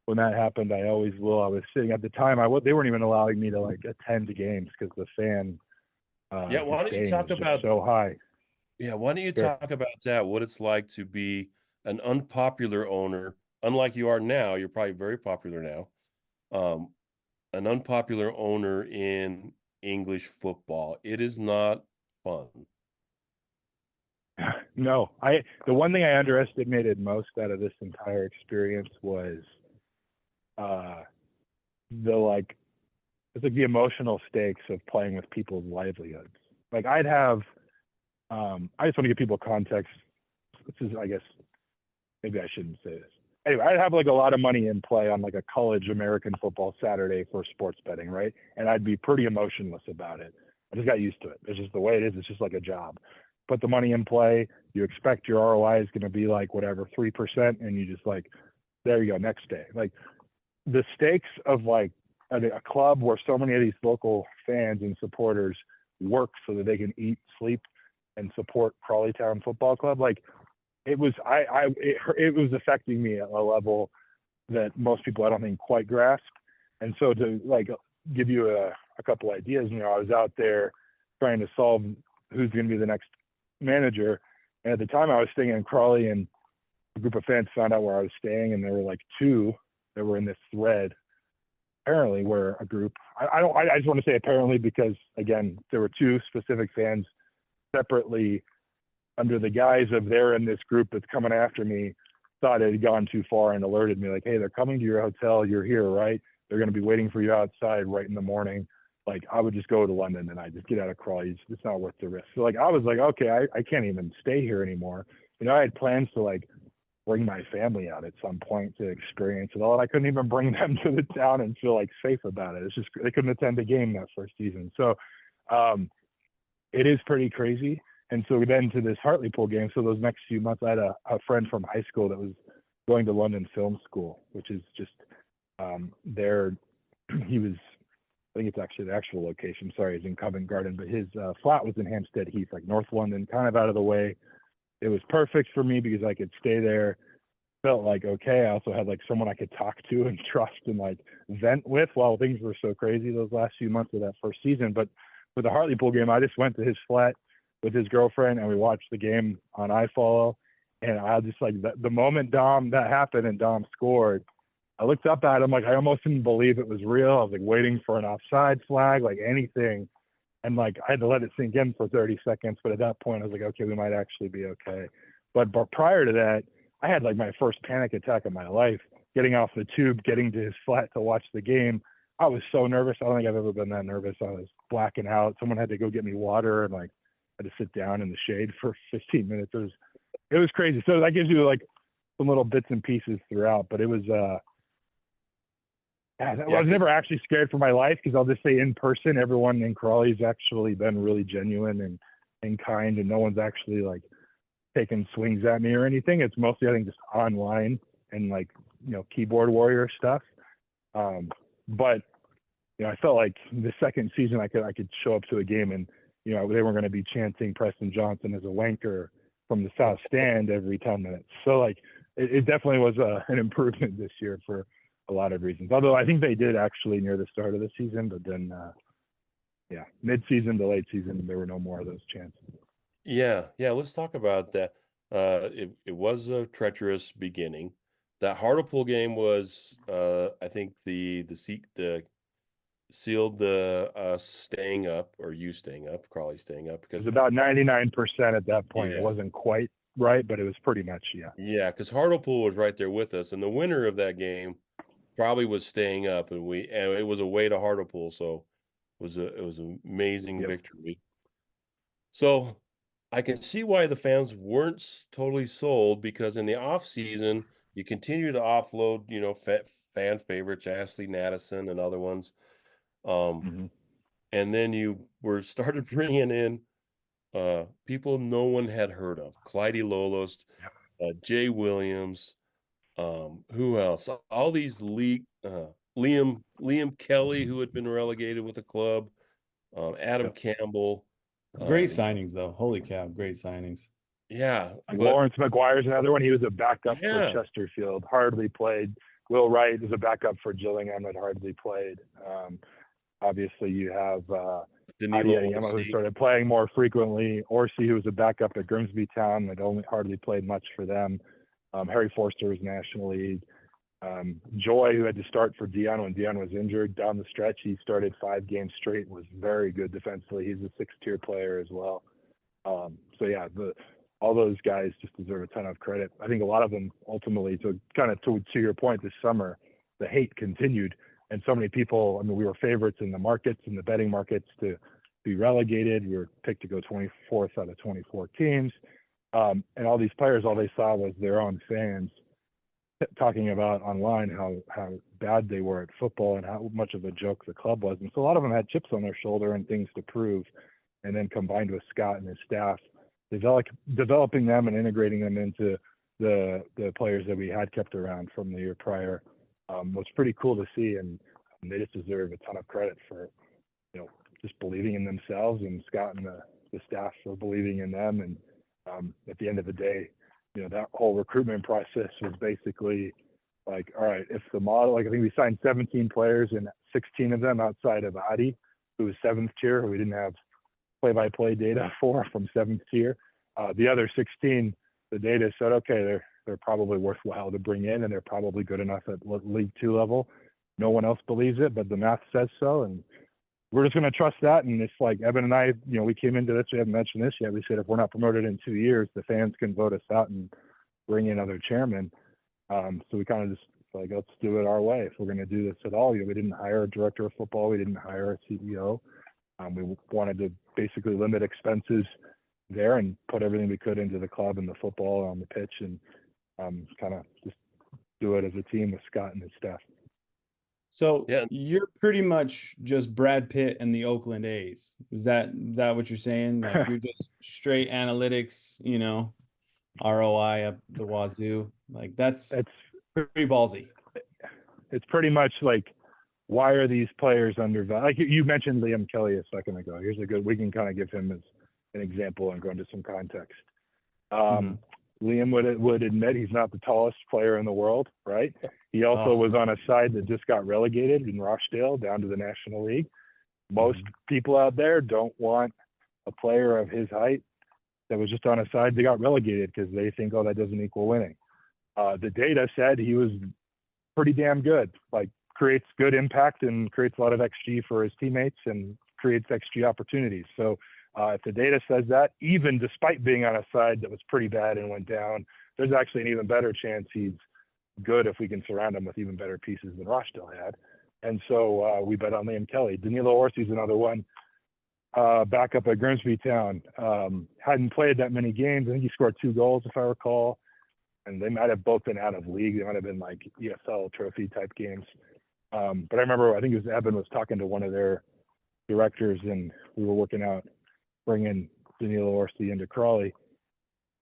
when that happened. I always will. I was sitting at the time. They weren't even allowing me to like attend games because the fan. Yeah, why don't you talk about so high? Yeah, why don't you talk about that? What it's like to be an unpopular owner, unlike you are now. You're probably very popular now. An unpopular owner in English football. It is not fun. No, the one thing I underestimated most out of this entire experience was the it's like the emotional stakes of playing with people's livelihoods. Like I'd have, I just want to give people context. This is, I guess, maybe I shouldn't say this. Anyway, I'd have like a lot of money in play on like a college American football Saturday for sports betting, right? And I'd be pretty emotionless about it. I just got used to it. It's just the way it is. It's just like a job. Put the money in play. You expect your ROI is going to be like whatever, 3%. And you just like, there you go, next day. Like the stakes of like a club where so many of these local fans and supporters work so that they can eat, sleep, and support Crawley Town Football Club. Like it was, it was affecting me at a level that most people I don't think quite grasp. And so to like give you a couple ideas, you know, I was out there trying to solve who's going to be the next manager. And at the time I was staying in Crawley, and a group of fans found out where I was staying, and there were like two that were in this thread. Apparently, where a group, I just want to say apparently because again, there were two specific fans separately under the guise of they're in this group that's coming after me, thought it had gone too far and alerted me like, hey, they're coming to your hotel. You're here, right? They're going to be waiting for you outside right in the morning. Like I would just go to London and I just get out of Crawley. It's not worth the risk. So like, I was like, okay, I can't even stay here anymore. You know, I had plans to like bring my family out at some point to experience it all. And I couldn't even bring them to the town and feel like safe about it. It's just, they couldn't attend a game that first season. So it is pretty crazy. And so then to this Hartlepool game. So those next few months, I had a friend from high school that was going to London Film School, which is just there. He was, I think it's actually the actual location. Sorry, it's in Covent Garden, but his flat was in Hampstead Heath, like North London, kind of out of the way. It was perfect for me because I could stay there. Felt like okay. I also had like someone I could talk to and trust and like vent with while things were so crazy those last few months of that first season. But with the Hartlepool game, I just went to his flat with his girlfriend and we watched the game on iFollow. And I just like the moment that happened and Dom scored, I looked up at him like I almost didn't believe it was real. I was like waiting for an offside flag, like anything. And like I had to let it sink in for 30 seconds. But at that point, I was like, okay, we might actually be okay. But prior to that, I had like my first panic attack of my life, getting off the tube, getting to his flat to watch the game. I was so nervous. I don't think I've ever been that nervous. I was blacking out. Someone had to go get me water and like I had to sit down in the shade for 15 minutes. It was crazy. So that gives you like some little bits and pieces throughout, but it was, I was never actually scared for my life because I'll just say in person, everyone in Crawley's actually been really genuine and kind, and no one's actually like taking swings at me or anything. It's mostly, I think, just online and like, you know, keyboard warrior stuff. But, you know, I felt like the second season I could show up to a game and, you know, they were going to be chanting Preston Johnson as a wanker from the South Stand every 10 minutes. So like, it definitely was an improvement this year for a lot of reasons. Although I think they did actually near the start of the season, but then, mid-season to late season, there were no more of those chants. Yeah. Let's talk about that. It was a treacherous beginning. That Hartlepool game was, I think, the sealed the staying up, or you staying up, Crawley staying up, It because was about 99% at that point. Yeah. It wasn't quite right, but it was pretty much, yeah. Yeah, because Hartlepool was right there with us, and the winner of that game probably was staying up, and it was away to Hartlepool, so it was an amazing Yep. victory. So I can see why the fans weren't totally sold, because in the off season you continue to offload, you know, fan favorites, Ashley Naddison and other ones, and then you were started bringing in people no one had heard of, Clyde Lolos, Jay Williams. Who else? All these Liam Kelly, who had been relegated with the club, Adam Campbell. Great signings, though. Holy cow, great signings. Yeah, Like Lawrence McGuire's another one. He was a backup Yeah. for Chesterfield, hardly played. Will Wright is a backup for Gillingham, had hardly played. Obviously, you have Danilo Adeyemo, who Orsi. started playing more frequently. Orsi, who was a backup at Grimsby Town, had only hardly played much for them. Harry Forster was National League. Joy, who had to start for Dion when Dion was injured down the stretch, he started 5 games straight, was very good defensively. He's a 6-tier player as well. So yeah, all those guys just deserve a ton of credit. I think a lot of them ultimately, to your point, this summer, the hate continued And so many people, I mean, we were favorites in the markets, in the betting markets, to be relegated. We were picked to go 24th out of 24 teams. And all these players, all they saw was their own fans talking about online how bad they were at football and how much of a joke the club was. And so a lot of them had chips on their shoulder and things to prove. And then combined with Scott and his staff, developing them and integrating them into the players that we had kept around from the year prior was pretty cool to see. And they just deserve a ton of credit for, you know, just believing in themselves, and Scott and the staff for believing in them. And at the end of the day, you know, that whole recruitment process was basically like, all right, if the model, like I think we signed 17 players and 16 of them outside of Adi, who was 7th tier, who we didn't have play-by-play data for from 7th tier. The other 16, the data said, okay, they're probably worthwhile to bring in, and they're probably good enough at League 2 level. No one else believes it, but the math says so, and we're just going to trust that. And it's like Evan and I, you know, we came into this, we haven't mentioned this yet. We said, if we're not promoted in 2 years, the fans can vote us out and bring in other chairmen. So we kind of just like, let's do it our way. If we're going to do this at all, you know, we didn't hire a director of football. We didn't hire a CEO. We wanted to basically limit expenses there and put everything we could into the club and the football on the pitch, and kind of just do it as a team with Scott and his staff. So Yeah. you're pretty much just Brad Pitt and the Oakland A's. Is that what you're saying? Like you're just straight analytics, you know, ROI up the wazoo. Like that's pretty ballsy. It's pretty much like, why are these players undervalued? Like you mentioned Liam Kelly a second ago. Here's a good, we can kind of give him as an example and go into some context. Liam would admit he's not the tallest player in the world, right? He also was on a side that just got relegated in Rochdale down to the National League. Most people out there don't want a player of his height that was just on a side that got relegated because they think, oh, that doesn't equal winning. The data said he was pretty damn good, like creates good impact and creates a lot of XG for his teammates and creates XG opportunities. So if the data says that, even despite being on a side that was pretty bad and went down, there's actually an even better chance he's good if we can surround him with even better pieces than Rochdale had. And so we bet on Liam Kelly. Danilo Orsi's another one, back up at Grimsby Town. Hadn't played that many games. I think he scored 2 goals, if I recall. And they might have both been out of league. They might have been like ESL trophy type games. But I remember, I think it was Evan was talking to one of their directors, and we were working out bringing Danilo Orsi into Crawley.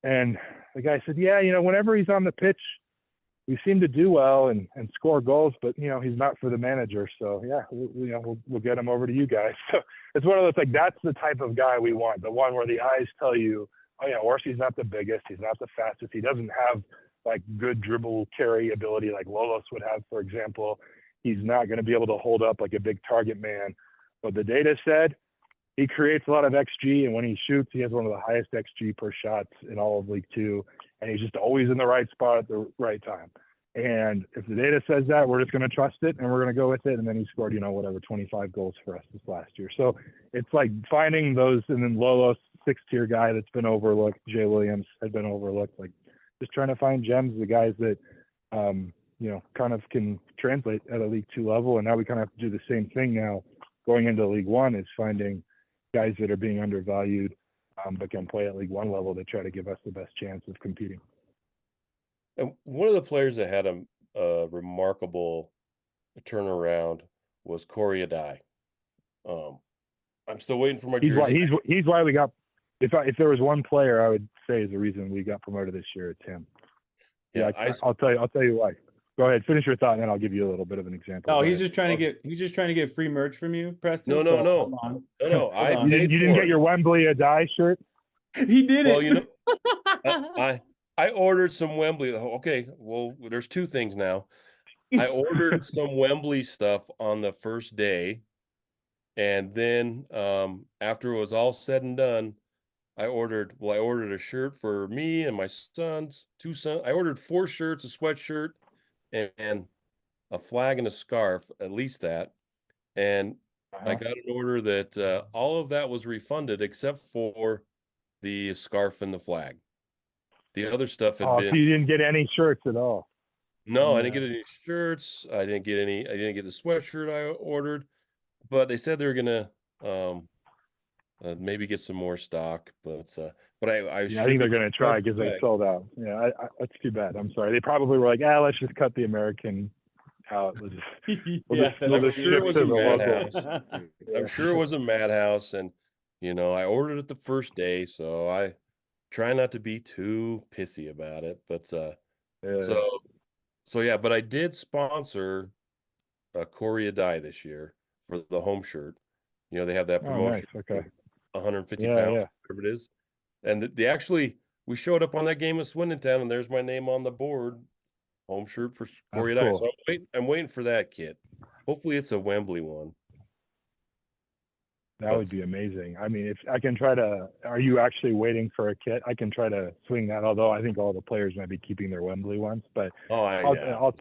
And the guy said, yeah, you know, whenever he's on the pitch, we seem to do well and score goals, but, you know, he's not for the manager. So, yeah, we'll get him over to you guys. So it's one of those, like, that's the type of guy we want, the one where the eyes tell you, oh, yeah, Orsi's not the biggest. He's not the fastest. He doesn't have, like, good dribble carry ability like Lolos would have, for example. He's not going to be able to hold up like a big target man. But the data said he creates a lot of XG, and when he shoots, he has one of the highest XG per shots in all of League 2, and he's just always in the right spot at the right time. And if the data says that, we're just going to trust it, and we're going to go with it. And then he scored, 25 goals for us this last year. So it's like finding those, and then Lolo's 6th-tier guy that's been overlooked, Jay Williams had been overlooked, like just trying to find gems, the guys that, kind of can translate at a League 2 level. And now we kind of have to do the same thing now going into League 1, is finding guys that are being undervalued, but can play at League 1 level to try to give us the best chance of competing. And one of the players that had a remarkable turnaround was Corey Adai. I'm still waiting for my jersey. He's why we got. If there was one player I would say is the reason we got promoted this year, it's him. Yeah, I'll tell you why. Go ahead, finish your thought, and then I'll give you a little bit of an example. Oh, he's just trying to get free merch from you, Preston. No. Hold on. No. You didn't get your Wembley Adai shirt? He did it. Well, I ordered some Wembley. Okay, well, there's 2 things now. I ordered some Wembley stuff on the first day, and then after it was all said and done, I ordered a shirt for me and my 2 sons. I ordered 4 shirts, a sweatshirt, and a flag and a scarf, at least that. And I got an order that all of that was refunded except for the scarf and the flag. The other stuff had been. So you didn't get any shirts at all? No, I didn't Yeah. get any shirts. I didn't get the sweatshirt I ordered, but they said they were gonna maybe get some more stock. But I Yeah, I should think be they're going to try because they sold out. Yeah, that's too bad. I'm sorry. They probably were like, let's just cut the American out. We'll Yeah, just, we'll I'm just sure it ship was to a the local. madhouse. I'm Yeah. sure it was a madhouse, and I ordered it the first day, so I try not to be too pissy about it. But Yeah. so so yeah, but I did sponsor Corey Adai this year for the home shirt. They have that Oh, nice. promotion Okay. for 150 Yeah, pounds, yeah. whatever it is. And they actually, we showed up on that game with Swindon Town, and there's my name on the board, home shirt for That's Corey Adai. cool. So I'm waiting for that kit. Hopefully it's a Wembley one. That But would be amazing. I mean, if I can try to, are you actually waiting for a kit? I can try to swing that. Although I think all the players might be keeping their Wembley ones, but yeah.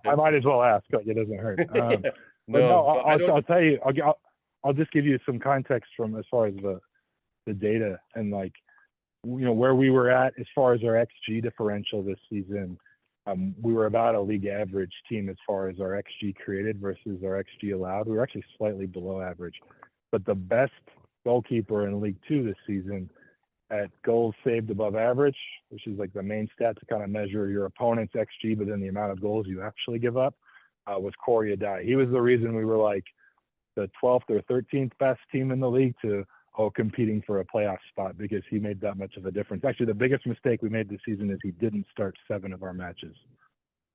I might as well ask. Like, it doesn't hurt. But no, No, I don't. I'll tell you. I'll just give you some context from as far as the data and like, where we were at as far as our XG differential this season. We were about a league average team as far as our XG created versus our XG allowed. We were actually slightly below average. But the best goalkeeper in League Two this season at goals saved above average, which is like the main stat to kind of measure your opponent's XG, but then the amount of goals you actually give up, was Corey Adai. He was the reason we were like the 12th or 13th best team in the league to competing for a playoff spot because he made that much of a difference. Actually, the biggest mistake we made this season is he didn't start 7 of our matches.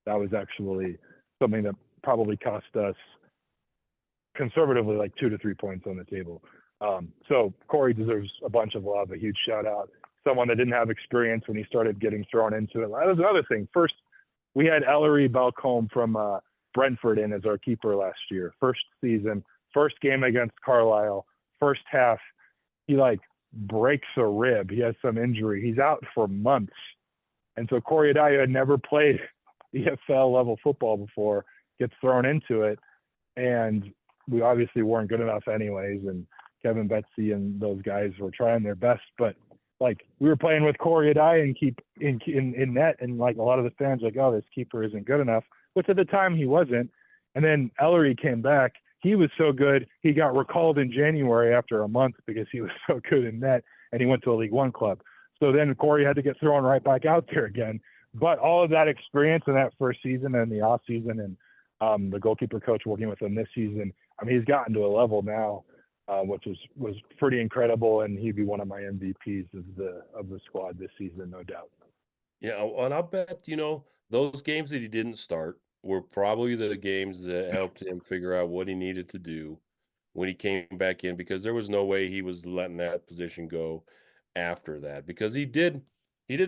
That was actually something that probably cost us conservatively like 2 to 3 points on the table. So Corey deserves a bunch of love, a huge shout out. Someone that didn't have experience when he started getting thrown into it. That was another thing. First, we had Ellery Balcombe from Brentford in as our keeper last year. First season, first game against Carlisle, first half, he like breaks a rib. He has some injury. He's out for months. And so Corey Adai had never played EFL level football before, gets thrown into it. And we obviously weren't good enough anyways. And Kevin Betsy and those guys were trying their best. But like we were playing with Corey Adai and keep in net. And like a lot of the fans were like, oh, this keeper isn't good enough, which at the time he wasn't. And then Ellery came back. He was so good, he got recalled in January after a month because he was so good in net, and he went to a League One club. So then Corey had to get thrown right back out there again. But all of that experience in that first season and the off season and the goalkeeper coach working with him this season, I mean, he's gotten to a level now, which was pretty incredible, and he'd be one of my MVPs of the squad this season, no doubt. Yeah, and I'll bet, those games that he didn't start were probably the games that helped him figure out what he needed to do when he came back in, because there was no way he was letting that position go after that, because he did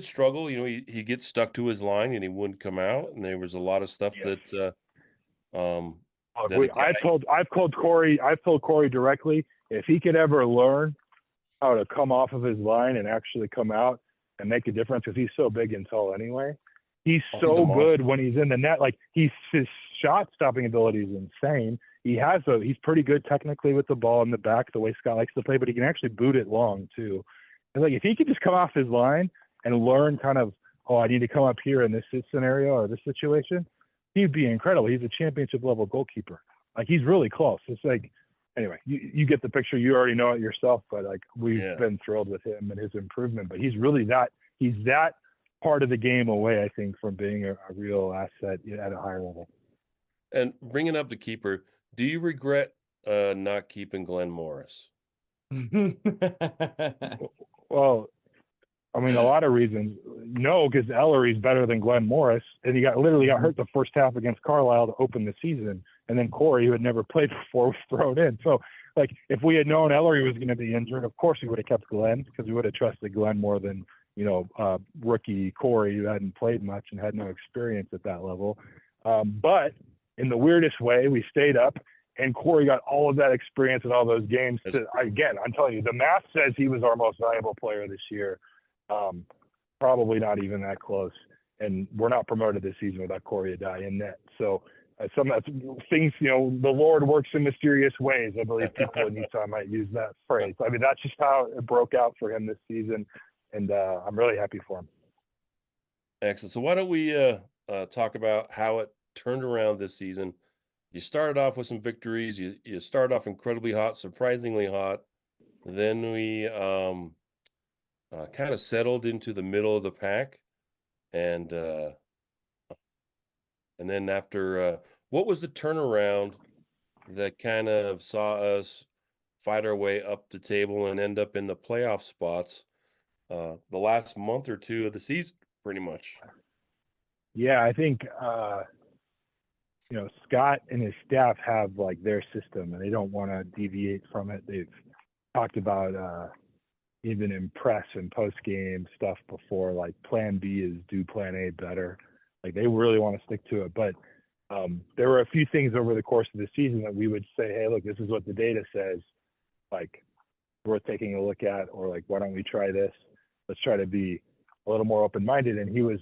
struggle. He gets stuck to his line and he wouldn't come out, and there was a lot of stuff Yes. that Look, I've told Corey directly, if he could ever learn how to come off of his line and actually come out and make a difference, because he's so big and tall anyway. He's so good when he's in the net. Like his shot stopping ability is insane. He's pretty good technically with the ball in the back, the way Scott likes to play, but he can actually boot it long too. And like if he could just come off his line and learn kind of, I need to come up here in this scenario or this situation, he'd be incredible. He's a championship level goalkeeper. Like he's really close. It's like, anyway, you get the picture. You already know it yourself, but like we've been thrilled with him and his improvement. But he's really he's that part of the game away, I think, from being a real asset at a higher level. And bringing up the keeper, do you regret not keeping Glenn Morris? Well, I mean, a lot of reasons. No, because Ellery's better than Glenn Morris, and he literally got hurt the first half against Carlisle to open the season, and then Corey, who had never played before, was thrown in. So, like, if we had known Ellery was going to be injured, of course we would have kept Glenn, because we would have trusted Glenn more than rookie Corey, who hadn't played much and had no experience at that level. But in the weirdest way, we stayed up, and Corey got all of that experience in all those games. Again, I'm telling you, the math says he was our most valuable player this year. Probably not even that close. And we're not promoted this season without Corey Adai in net. So some things, the Lord works in mysterious ways. I believe people in Utah might use that phrase. I mean, that's just how it broke out for him this season. And I'm really happy for him. Excellent. So why don't we talk about how it turned around this season. You started off with some victories. You started off incredibly hot, surprisingly hot. Then we kind of settled into the middle of the pack, and then after, what was the turnaround that kind of saw us fight our way up the table and end up in the playoff spots the last month or two of the season, pretty much? Yeah, I think Scott and his staff have like their system, and they don't want to deviate from it. They've talked about even in press and post game stuff before, like Plan B is do Plan A better. Like they really want to stick to it, but there were a few things over the course of the season that we would say, hey, look, this is what the data says, like worth taking a look at, or like, why don't we try this? Let's try to be a little more open-minded. And he was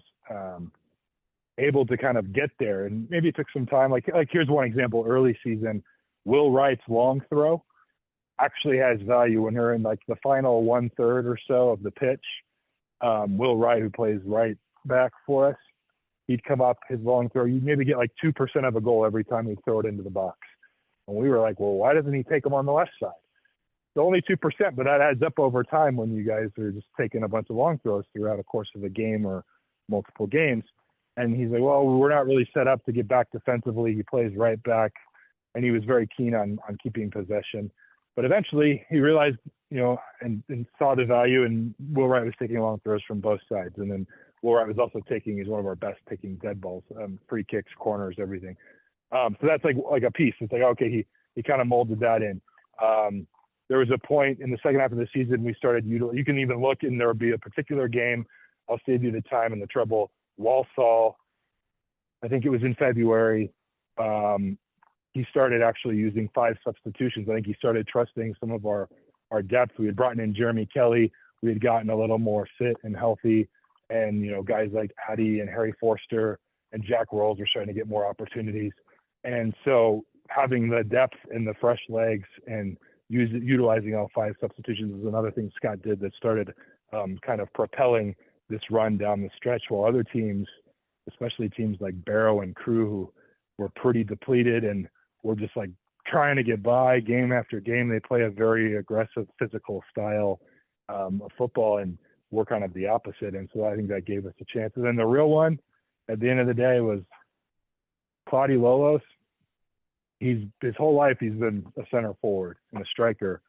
able to kind of get there, and maybe it took some time. Like here's one example: early season, Will Wright's long throw actually has value when they're in like the final 1/3 or so of the pitch. Will Wright, who plays right back for us, he'd come up his long throw. You'd maybe get like 2% of a goal every time he'd throw it into the box. And we were like, well, why doesn't he take them on the left side? It's only 2%, but that adds up over time when you guys are just taking a bunch of long throws throughout a course of a game or multiple games. And he's like, well, we're not really set up to get back defensively. He plays right back, and he was very keen on keeping possession. But eventually he realized, and saw the value, and Will Wright was taking long throws from both sides. And then Will Wright was also he's one of our best taking dead balls, free kicks, corners, everything. So that's like a piece. It's like, okay, he kind of molded that in. There was a point in the second half of the season we started you can even look, and there would be a particular game. I'll save you the time and the trouble. Walsall, I think it was in February. He started actually using 5 substitutions. I think he started trusting some of our depth. We had brought in Jeremy Kelly. We had gotten a little more fit and healthy. And, guys like Addy and Harry Forster and Jack Rolls were starting to get more opportunities. And so having the depth and the fresh legs and utilizing all 5 substitutions is another thing Scott did that started kind of propelling this run down the stretch, while other teams, especially teams like Barrow and Crew, who were pretty depleted and were just like trying to get by game after game. They play a very aggressive physical style of football, and we're kind of the opposite. And so I think that gave us a chance. And then the real one at the end of the day was Claudio Lolos. His whole life he's been a center forward and a striker,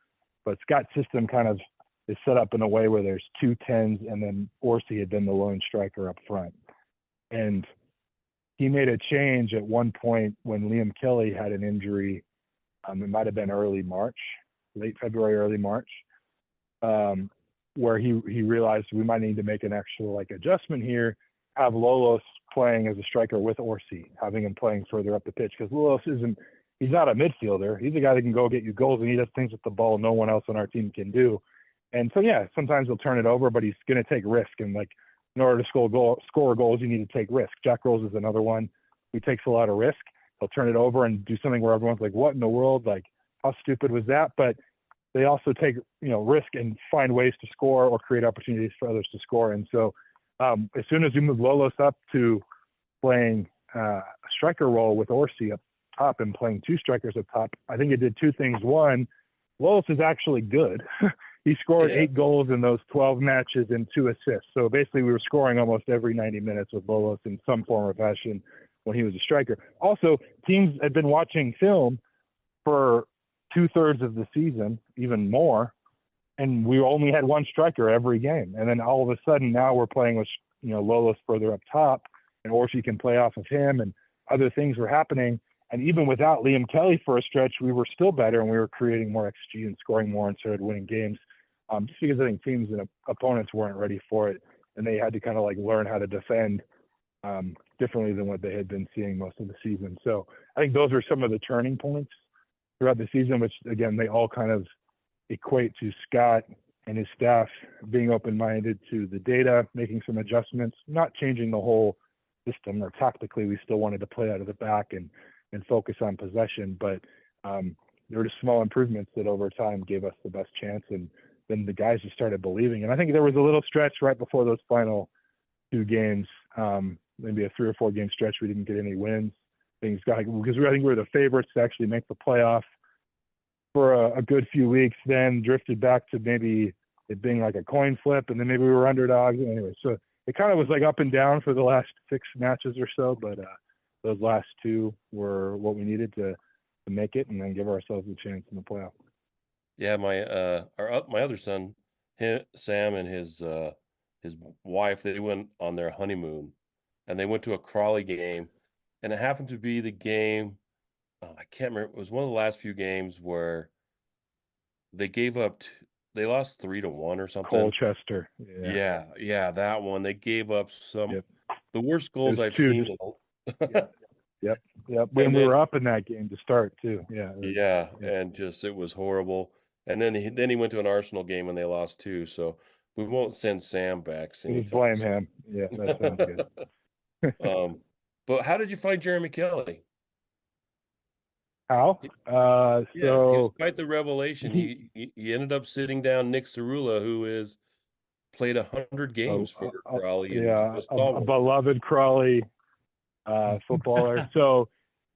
but Scott's system kind of is set up in a way where there's 2 10s, and then Orsi had been the lone striker up front. And he made a change at one point when Liam Kelly had an injury. It might have been early March, late February, early March, where he realized we might need to make an actual adjustment here, have Lolos playing as a striker with Orsi, having him playing further up the pitch, because Lolos he's not a midfielder. He's a guy that can go get you goals, and he does things with the ball no one else on our team can do. And so, yeah, sometimes he'll turn it over, but he's going to take risk. And in order to score goals, you need to take risk. Jack Rolls is another one who takes a lot of risk. He'll turn it over and do something where everyone's like, what in the world? Like, how stupid was that? But they also take, risk and find ways to score or create opportunities for others to score. And so as soon as we moved Lolos up to playing a striker role with Orsi up top and playing 2 strikers up top, I think it did 2 things. One, Lolos is actually good. He scored 8 goals in those 12 matches and 2 assists. So basically we were scoring almost every 90 minutes with Lolos in some form or fashion when he was a striker. Also, teams had been watching film for 2/3 of the season, even more, and we only had 1 striker every game. And then all of a sudden now we're playing with, Lolos further up top, and Orsi can play off of him, and other things were happening. And even without Liam Kelly for a stretch, we were still better, and we were creating more XG and scoring more and started winning games. Just because I think teams and opponents weren't ready for it, and they had to kind of learn how to defend differently than what they had been seeing most of the season. So I think those are some of the turning points throughout the season, which again, they all kind of equate to Scott and his staff being open-minded to the data, making some adjustments, not changing the whole system, or tactically we still wanted to play out of the back and focus on possession, but there were just small improvements that over time gave us the best chance, and then the guys just started believing. And I think there was a little stretch right before those final 2 games maybe a 3 or 4 game stretch. We didn't get any wins. Things got, because I think we were the favorites to actually make the playoff for a good few weeks, then drifted back to maybe it being like a coin flip, and then maybe we were underdogs. Anyway, so it kind of was like up and down for the last 6 matches or so, but those last 2 were what we needed to make it and then give ourselves a chance in the playoff. Yeah, my other son, Sam, and his wife, they went on their honeymoon, and they went to a Crawley game, and it happened to be the game. I can't remember. It was one of the last few games where they gave up. They lost 3-1 or something. Colchester. Yeah, that one. They gave up Yep. the worst goals I've 2 seen. Yep. When we were up in that game to start too. Yeah, and just it was horrible. And then he went to an Arsenal game and they lost 2. So we won't send Sam back. Just blame him. Yeah, that sounds good. But how did you find Jeremy Kelly? How? He was So quite the revelation. He ended up sitting down Nick Cerula, who is played 100 games for Crawley. a beloved Crawley footballer. So,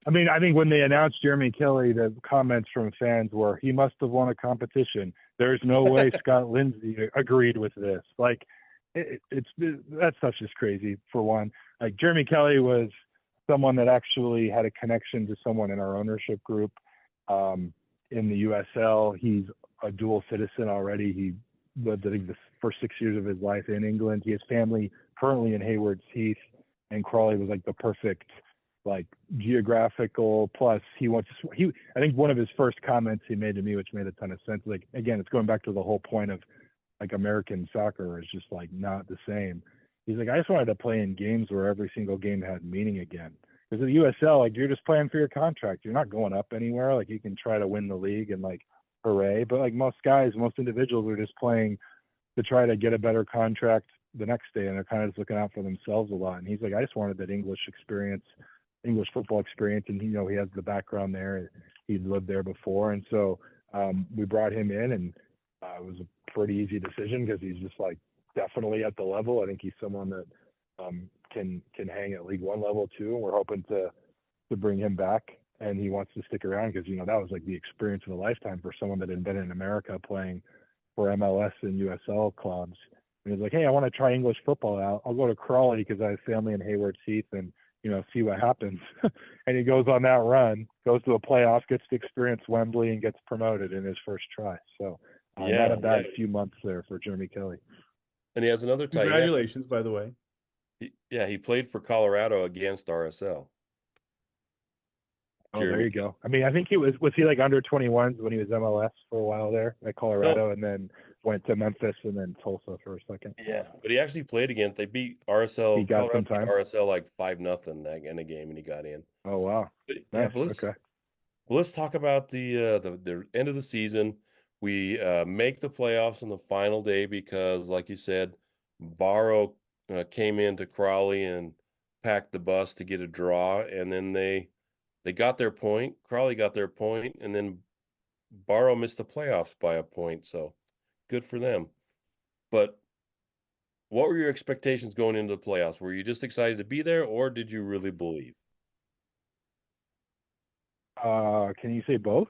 I mean, I think when they announced Jeremy Kelly, the comments from fans were, he must have won a competition. There's no way Scott Lindsay agreed with this. Like, that stuff's just crazy, for one. Like, Jeremy Kelly was someone that actually had a connection to someone in our ownership group in the USL. He's a dual citizen already. He lived, I think, the first 6 years of his life in England. He has family currently in Hayward's Heath, and Crawley was like the perfect, like, geographical. Plus, I think one of his first comments he made to me, which made a ton of sense. Like, again, it's going back to the whole point of, like, American soccer is just, like, not the same. He's like, I just wanted to play in games where every single game had meaning again. Because in the USL, like, you're just playing for your contract. You're not going up anywhere. Like, you can try to win the league and, like, hooray. But, like, most individuals are just playing to try to get a better contract the next day, and they're kind of just looking out for themselves a lot. And he's like, I just wanted that English football experience. And, he has the background there. He'd lived there before. And so we brought him in, and it was a pretty easy decision because he's just, like, definitely at the level. I think he's someone that can hang at League One level too, and we're hoping to bring him back. And he wants to stick around because that was like the experience of a lifetime for someone that had been in America playing for MLS and USL clubs. And he's like, hey, I want to try English football out. I'll go to Crawley because I have family in Hayward's Heath, and see what happens. And he goes on that run, goes to a playoff, gets to experience Wembley, and gets promoted in his first try. So not a bad few months there for Jeremy Kelly. And he has another tight end. Congratulations, by the way. He played for Colorado against RSL. Oh, there you go. I mean, I think was he like under 21s when he was MLS for a while there at Colorado, and then went to Memphis and then Tulsa for a second. Yeah, but he actually played against. They beat RSL. He got some time. RSL like 5-0 in a game, and he got in. Oh wow! But, nice. Okay. Well, let's talk about the end of the season. We make the playoffs on the final day because, like you said, Barrow came into Crawley and packed the bus to get a draw, and then they got their point. Crawley got their point, and then Barrow missed the playoffs by a point. So good for them. But what were your expectations going into the playoffs? Were you just excited to be there, or did you really believe? Can you say both?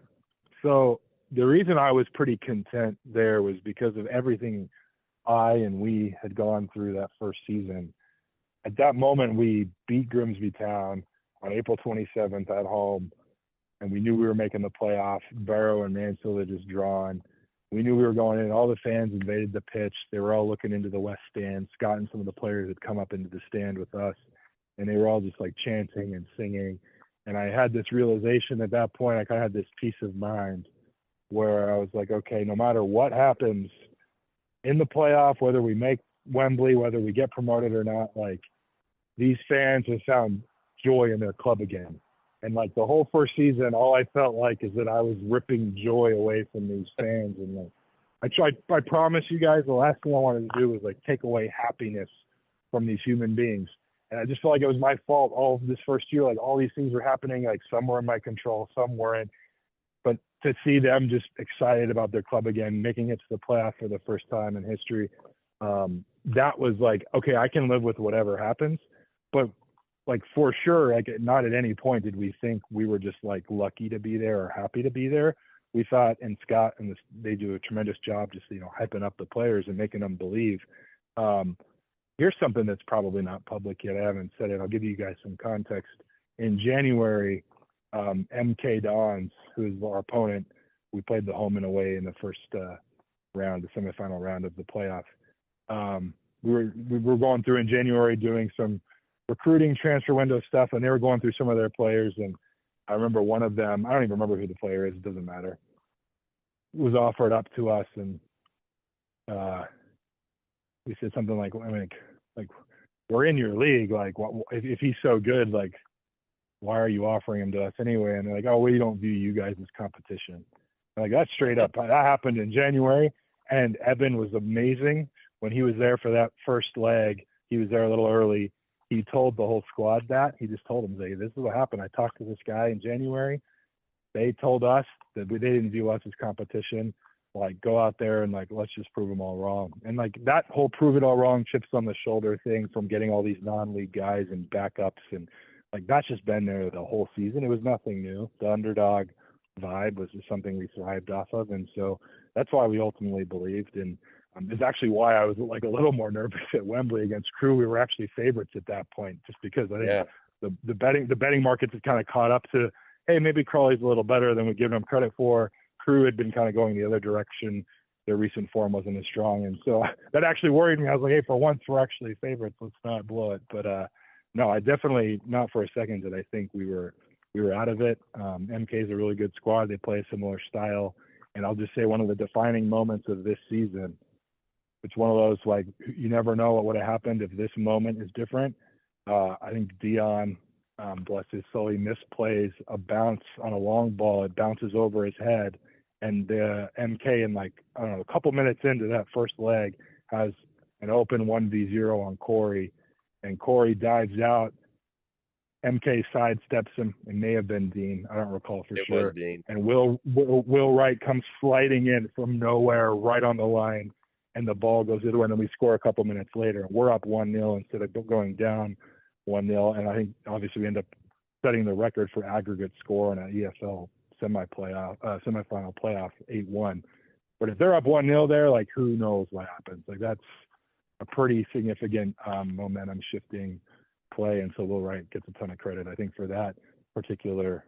So the reason I was pretty content there was because of everything I and we had gone through that first season. At that moment, we beat Grimsby Town on April 27th at home, and we knew we were making the playoff. Barrow and Mansfield had just drawn. We knew we were going in. All the fans invaded the pitch. They were all looking into the west stand. Scott and some of the players had come up into the stand with us, and they were all just like chanting and singing. And I had this realization at that point. I kind of had this peace of mind where I was like, okay, no matter what happens in the playoff, whether we make Wembley, whether we get promoted or not, like, these fans have found joy in their club again. And like the whole first season, all I felt like is that I was ripping joy away from these fans. And like, I promise you guys, the last thing I wanted to do was like take away happiness from these human beings. And I just felt like it was my fault all of this first year. Like, all these things were happening, like some were in my control, some weren't. But to see them just excited about their club again, making it to the playoff for the first time in history, that was like, okay, I can live with whatever happens. But like for sure, like not at any point did we think we were just like lucky to be there or happy to be there. We thought, and Scott and they do a tremendous job just, hyping up the players and making them believe. Here's something that's probably not public yet. I haven't said it. I'll give you guys some context. In January, MK Dons, who is our opponent, we played the home and away in the first round, the semifinal round of the playoff. We were going through in January doing some recruiting transfer window stuff, and they were going through some of their players. And I remember one of them, I don't even remember who the player is, it doesn't matter, was offered up to us, and we said something like, we're in your league. Like, if he's so good, like, why are you offering him to us anyway? And they're like, oh, we don't view you guys as competition. Like, that's straight up. That happened in January, and Eben was amazing. When he was there for that first leg, he was there a little early. He told the whole squad that. He just told them, this is what happened. I talked to this guy in January. They told us that they didn't view us as competition. Like, go out there and, like, let's just prove them all wrong. And, like, that whole prove it all wrong, chips on the shoulder thing from getting all these non-league guys and backups, and, like, that's just been there the whole season. It was nothing new. The underdog vibe was just something we thrived off of. And so that's why we ultimately believed. And it's actually why I was, like, a little more nervous at Wembley against Crew. We were actually favorites at that point, just because I think the betting markets had kind of caught up to, hey, maybe Crawley's a little better than we give them credit for. Crew had been kind of going the other direction. Their recent form wasn't as strong. And so that actually worried me. I was like, hey, for once, we're actually favorites. Let's not blow it. But no, I definitely, not for a second, did I think we were out of it. MK is a really good squad. They play a similar style. And I'll just say one of the defining moments of this season, it's one of those, like, you never know what would have happened if this moment is different. I think Dion, bless his soul, he misplays a bounce on a long ball. It bounces over his head. And MK, in, like, I don't know, a couple minutes into that first leg, has an open 1v0 on Corey. And Corey dives out. MK sidesteps him. It may have been Dean. I don't recall for sure. It was Dean. And Will Wright comes sliding in from nowhere right on the line. And the ball goes the other way, and then we score a couple minutes later. We're up 1-0 instead of going down 1-0. And I think, obviously, we end up setting the record for aggregate score in an EFL semifinal playoff, 8-1. But if they're up 1-0 there, like, who knows what happens? Like, that's a pretty significant momentum shifting play. And so Will Wright gets a ton of credit, I think, for that particular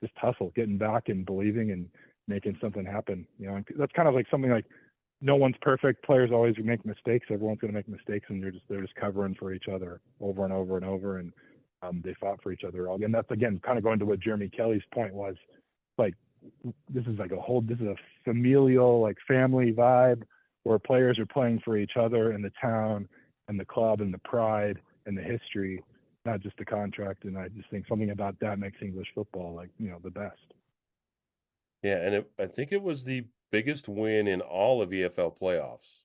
just hustle, getting back and believing and making something happen. And that's kind of like something like, no one's perfect. Players always make mistakes. Everyone's going to make mistakes, and they're just covering for each other over and over and over. And they fought for each other. And that's, again, kind of going to what Jeremy Kelly's point was. Like, this is a familial, like, family vibe where players are playing for each other and the town and the club and the pride and the history, not just the contract. And I just think something about that makes English football, like, the best. Yeah, and I think it was the biggest win in all of EFL playoffs.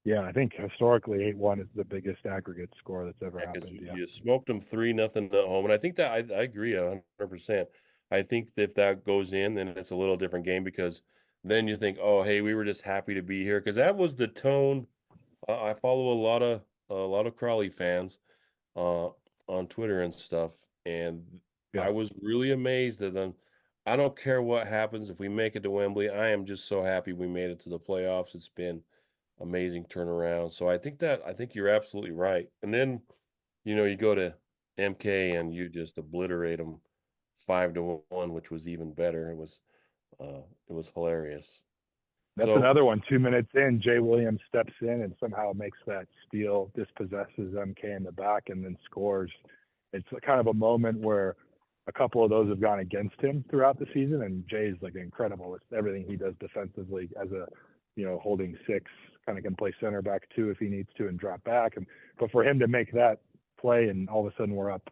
Yeah, I think historically 8-1 is the biggest aggregate score that's ever happened. Yeah. You smoked them 3-0 at home, and I think that I agree 100%. I think that if that goes in, then it's a little different game, because then you think, oh, hey, we were just happy to be here, because that was the tone. I follow a lot of Crawley fans on Twitter and stuff, and I was really amazed at them. I don't care what happens if we make it to Wembley. I am just so happy we made it to the playoffs. It's been amazing turnaround. So I think you're absolutely right. And then, you go to MK and you just obliterate them 5-1, which was even better. It was hilarious. That's another one. 2 minutes in, Jay Williams steps in and somehow makes that steal, dispossesses MK in the back, and then scores. It's kind of a moment where a couple of those have gone against him throughout the season, and Jay's, like, incredible with everything he does defensively as a, holding six, kind of can play center back too if he needs to and drop back. But for him to make that play, and all of a sudden we're up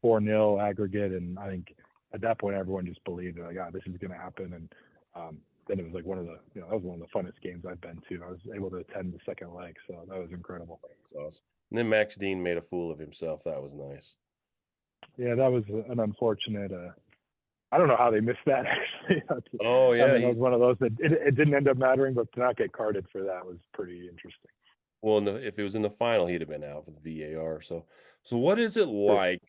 4-0 aggregate, and I think at that point everyone just believed, like, this is going to happen. And then it was like that was one of the funnest games I've been to. I was able to attend the second leg, so that was incredible. That's awesome. And then Max Dean made a fool of himself. That was nice. Yeah, that was an unfortunate. I don't know how they missed that, actually. Oh, yeah. That was one of those that it didn't end up mattering, but to not get carded for that was pretty interesting. Well, if it was in the final, he'd have been out for the VAR. So what is it True. like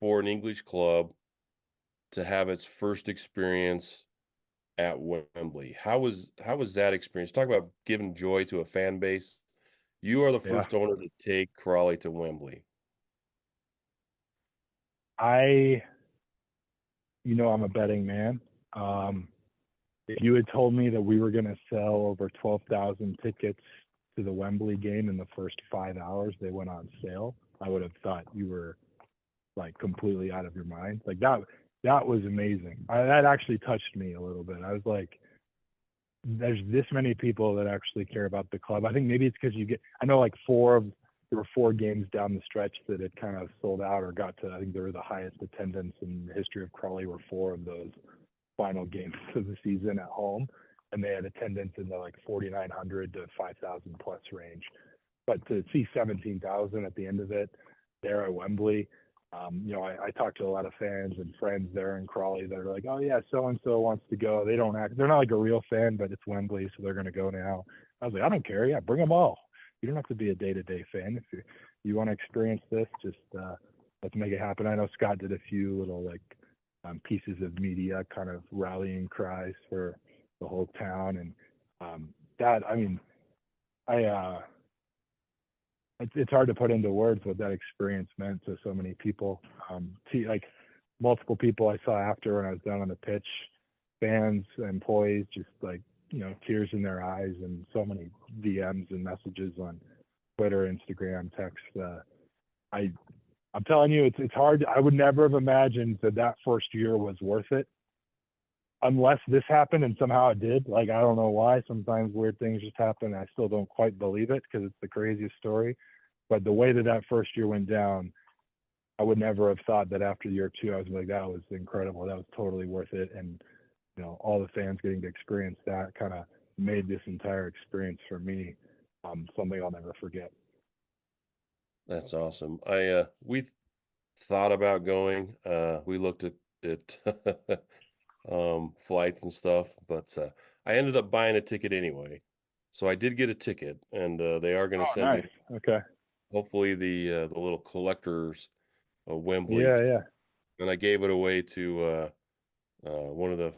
for an English club to have its first experience at Wembley? How was that experience? Talk about giving joy to a fan base. You are the Yeah. first owner to take Crawley to Wembley. I'm a betting man. If you had told me that we were going to sell over 12,000 tickets to the Wembley game in the first 5 hours they went on sale, I would have thought you were like completely out of your mind. Like that was amazing. That actually touched me a little bit. I was like, there's this many people that actually care about the club. I think maybe it's because I know like there were 4 games down the stretch that had kind of sold out or got to, I think they were the highest attendance in the history of Crawley were 4 of those final games of the season at home. And they had attendance in the like 4,900 to 5,000 plus range. But to see 17,000 at the end of it there at Wembley, I talked to a lot of fans and friends there in Crawley that are like, oh yeah, so-and-so wants to go. They're not like a real fan, but it's Wembley, so they're going to go now. I was like, I don't care. Yeah, bring them all. You don't have to be a day-to-day fan. If you want to experience this, just let's make it happen. I know Scott did a few little like pieces of media kind of rallying cries for the whole town. And it's hard to put into words what that experience meant to so many people. Like multiple people I saw after when I was down on the pitch, fans, employees, just like, tears in their eyes and so many DMs and messages on Twitter, Instagram, text. I'm telling you, it's hard. I would never have imagined that first year was worth it unless this happened, and somehow it did. Like, I don't know why. Sometimes weird things just happen. I still don't quite believe it because it's the craziest story. But the way that first year went down, I would never have thought that after year 2, I was like, that was incredible. That was totally worth it. And, all the fans getting to experience that kind of made this entire experience for me something I'll never forget. That's awesome. We thought about going. We looked at flights and stuff, but I ended up buying a ticket anyway. So I did get a ticket, and they are going to send Nice. me Okay. hopefully the little collectors of Wembley, Yeah. and I gave it away to one of the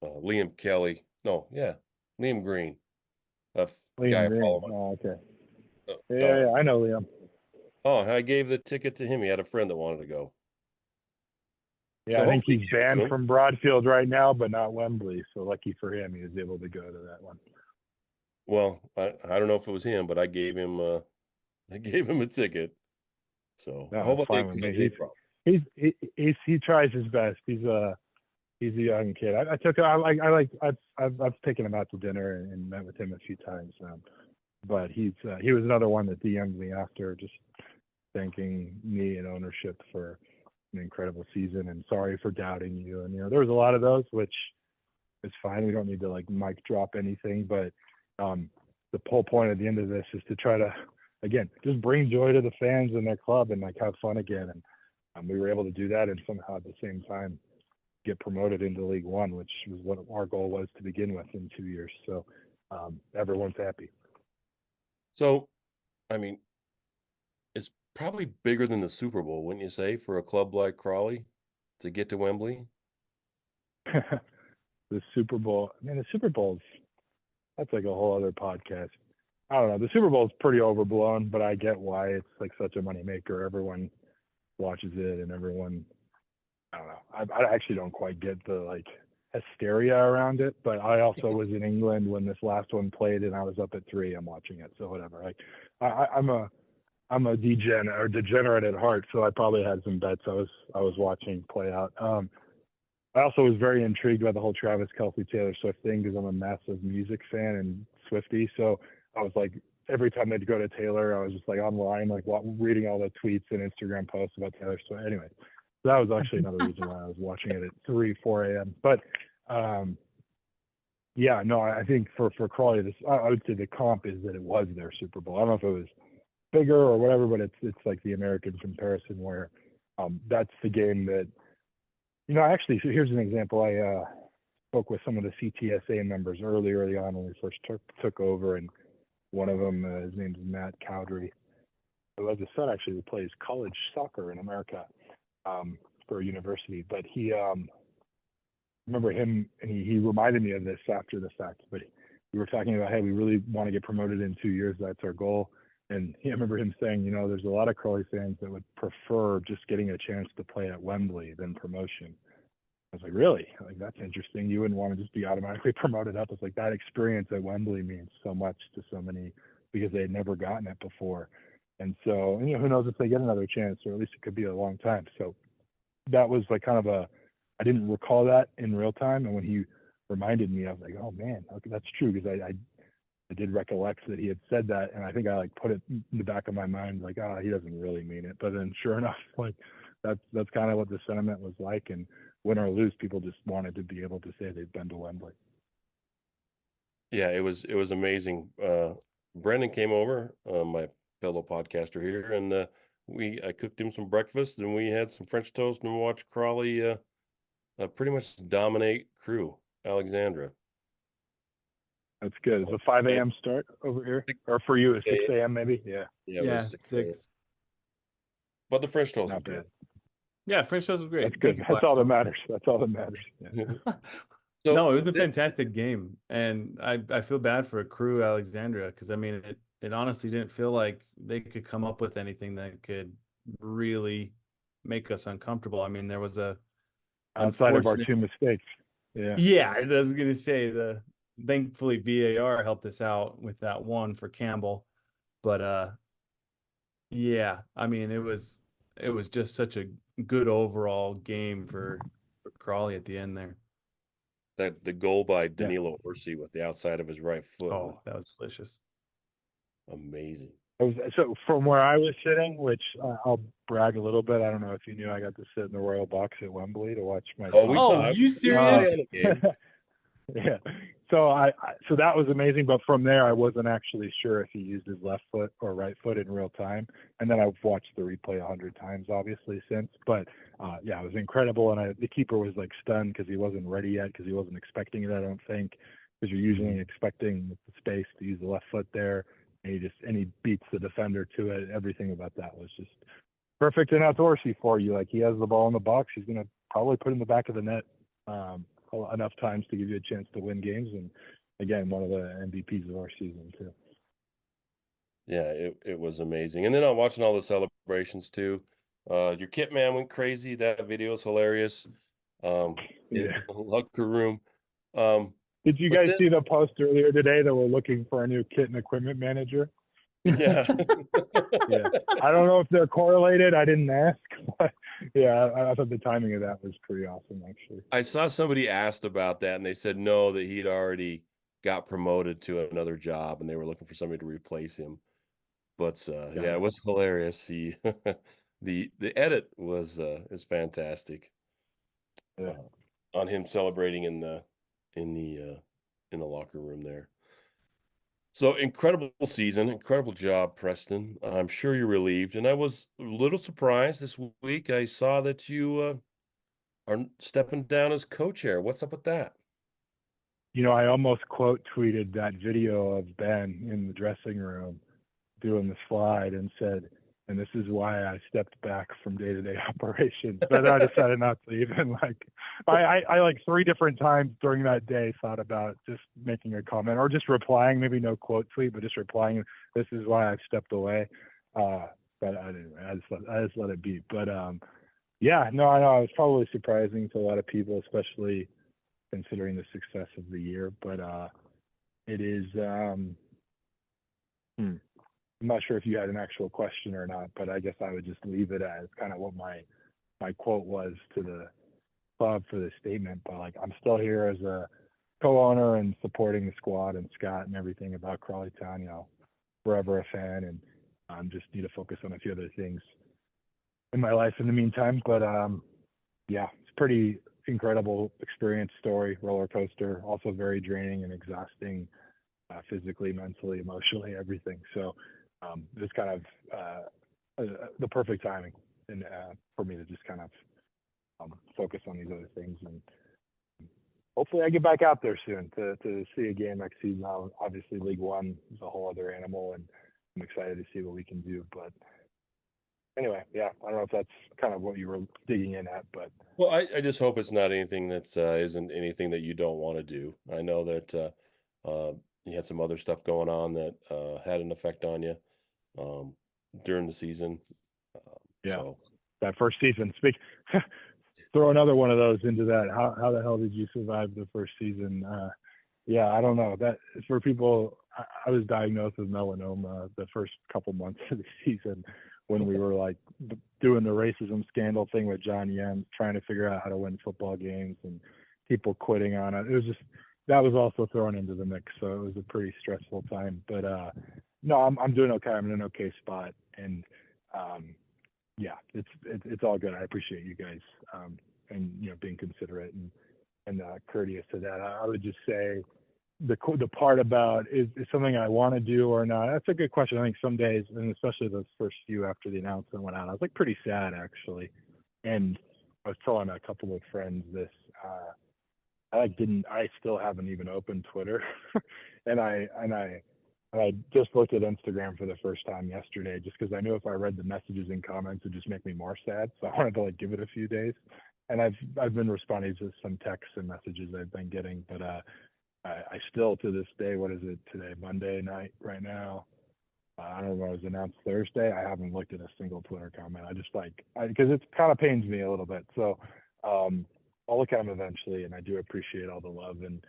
Liam Kelly. No, yeah, Liam Green, Liam guy I Green. follow. Oh, okay. Uh, Yeah. I know Liam. oh, I gave the ticket to him. He had a friend that wanted to go. Yeah, So I think hopefully he's give it to banned him. from Broadfield right now, but not Wembley. So lucky for him, he was able to go to that one. Well, I don't know if it was him, but I gave him a ticket. So I No, hope it's I fine didn't with cause me. any problems. He tries his best. He's a young kid. I've taken him out to dinner and met with him a few times. But he was another one that DM'd me after, just thanking me and ownership for an incredible season and sorry for doubting you. And there was a lot of those, which is fine. We don't need to like mic drop anything, but the whole point at the end of this is to try to, again, just bring joy to the fans and their club and like have fun again. And we were able to do that and somehow at the same time get promoted into League One, which was what our goal was to begin with in 2 years. So everyone's happy. So, I mean, it's probably bigger than the Super Bowl, wouldn't you say, for a club like Crawley to get to Wembley? The Super Bowl, man, the Super Bowl's, that's like a whole other podcast. I don't know. The Super Bowl is pretty overblown, but I get why it's like such a moneymaker. Everyone watches it and everyone, I don't know. I actually don't quite get the like hysteria around it, but I also was in England when this last one played and I was up at 3. I'm watching it. So whatever. Like I'm a degenerate at heart. So I probably had some bets I was watching play out. I also was very intrigued by the whole Travis Kelce Taylor Swift thing because I'm a massive music fan and Swiftie. So I was like, every time they'd go to Taylor, I was just like online, like reading all the tweets and Instagram posts about Taylor Swift. Anyway, so that was actually another reason why I was watching it at 3, 4 a.m. But yeah, no, I think for Crawley, I would say the comp is that it was their Super Bowl. I don't know if it was bigger or whatever, but it's like the American comparison where that's the game that. Actually, so here's an example. I spoke with some of the CTSA members early on when we first took over, and One of them, his name's Matt Cowdery, who has a son actually who plays college soccer in America for a university. But he, remember him, and he reminded me of this after the fact. But we were talking about, hey, we really want to get promoted in 2 years. That's our goal. And I remember him saying, there's a lot of Crawley fans that would prefer just getting a chance to play at Wembley than promotion. I was like, really? Like, that's interesting. You wouldn't want to just be automatically promoted up. It's like that experience at Wembley means so much to so many because they had never gotten it before. And so, who knows if they get another chance, or at least it could be a long time. So that was like kind of I didn't recall that in real time. And when he reminded me, I was like, oh man, okay, that's true. Because I did recollect that he had said that. And I think I put it in the back of my mind, like, he doesn't really mean it. But then sure enough, that's kind of what the sentiment was like. And win or lose, people just wanted to be able to say they've been to Wembley. Yeah, it was amazing. Brendan came over, my fellow podcaster here, and I cooked him some breakfast, and we had some French toast, and we watched Crawley pretty much dominate Crew Alexandra. That's good. It's a 5 a.m. start over here, or for you, it's 6 a.m. maybe. Yeah. Yeah, it Yeah, was 6. But the French toast was Not bad. good. Yeah, French toast was great. That's good. Thank you, That's all that Blackstone. matters. That's all that matters. Yeah. So No, it was a this- fantastic game, and I feel bad for Crew Alexandria because I mean it honestly didn't feel like they could come up with anything that could really make us uncomfortable. I mean, there was a Outside of our unfortunate- 2 mistakes. Yeah. Yeah, I was gonna say thankfully VAR helped us out with that one for Campbell, but yeah, I mean it was just such a good overall game for Crawley at the end there. that the goal by Danilo Orsi with the outside of his right foot was Oh, that was delicious. amazing. So from where I was sitting, which I'll brag a little bit, I don't know if you knew I got to sit in the Royal Box at Wembley to watch my. Oh, we Oh, saw are it. you We saw serious? it in the game. Yeah. So so that was amazing, but from there I wasn't actually sure if he used his left foot or right foot in real time. And then I've watched the replay 100 times obviously since. But yeah, it was incredible, and the keeper was stunned because he wasn't ready yet, because he wasn't expecting it, I don't think, because you're usually expecting the space to use the left foot there, and he beats the defender to it. Everything about that was just perfect and outdoorsy for you. Like, he has the ball in the box, he's gonna probably put it in the back of the net enough times to give you a chance to win games. And again, one of the MVPs of our season too. Yeah, it was amazing. And then I'm watching all the celebrations too. Your kit man went crazy. That video is hilarious. In Yeah. the locker room. Did you But guys then- see the post earlier today that we're looking for a new kit and equipment manager? Yeah. Yeah. I don't know if they're correlated. I didn't ask, but yeah, I thought the timing of that was pretty awesome, actually. I saw somebody asked about that, and they said no, that he'd already got promoted to another job, and they were looking for somebody to replace him. But yeah, it was hilarious. He the edit was is fantastic. Yeah. On him celebrating in the locker room there. So incredible season, incredible job, Preston. I'm sure you're relieved, and I was a little surprised this week. I saw that you are stepping down as co-chair. What's up with that? I almost quote tweeted that video of Ben in the dressing room doing the slide and said, and this is why I stepped back from day-to-day operations. But I decided not to even I like 3 different times during that day thought about just making a comment or just replying, maybe no quote tweet, but just replying, this is why I've stepped away. But anyway, I just let it be. But yeah, no, I know it was probably surprising to a lot of people, especially considering the success of the year. But it is. I'm not sure if you had an actual question or not, but I guess I would just leave it as kind of what my quote was to the club for the statement. But I'm still here as a co-owner and supporting the squad and Scott and everything about Crawley Town. Forever a fan, and just need to focus on a few other things in my life in the meantime. But yeah, it's pretty incredible experience, story, roller coaster, also very draining and exhausting, physically, mentally, emotionally, everything. So it was kind of the perfect timing for me to just kind of focus on these other things and hopefully I get back out there soon to see a game next season. Obviously, League One is a whole other animal, and I'm excited to see what we can do. But anyway, yeah, I don't know if that's kind of what you were digging in at, but Well, I just hope it's not anything that isn't anything that you don't want to do. I know that you had some other stuff going on that had an effect on you um, during the season. yeah, So that first season. Throw another one of those into that. How the hell did you survive the first season? Yeah, I don't know. That for people, I was diagnosed with melanoma the first couple months of the season when we were like doing the racism scandal thing with John Yen, trying to figure out how to win football games and people quitting on it. It was just that was also thrown into the mix, so it was a pretty stressful time. But no, I'm doing okay. I'm in an okay spot, and yeah, it's all good. I appreciate you guys and being considerate and courteous to that. I would just say the part about is something I want to do or not. That's a good question. I think some days, and especially those first few after the announcement went out, I was like pretty sad actually. And I was telling a couple of friends this. I still haven't even opened Twitter, and I just looked at Instagram for the first time yesterday, just because I knew if I read the messages and comments, it'd just make me more sad. So I wanted to like give it a few days. And I've been responding to some texts and messages I've been getting, but I still to this day, what is it today? Monday night right now. I don't know if it was announced Thursday. I haven't looked at a single Twitter comment. I just because it kind of pains me a little bit. So I'll look at them eventually, and I do appreciate all the love and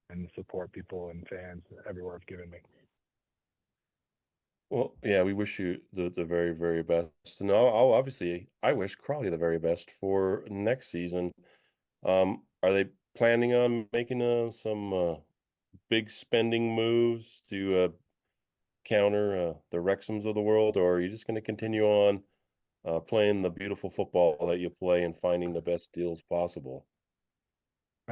the support people and fans everywhere have given me. well, yeah, we wish you the very, very best. And I'll obviously I wish Crawley the very best for next season. Are they planning on making some big spending moves to counter the Wrexhams of the world, or are you just going to continue on playing the beautiful football that you play and finding the best deals possible?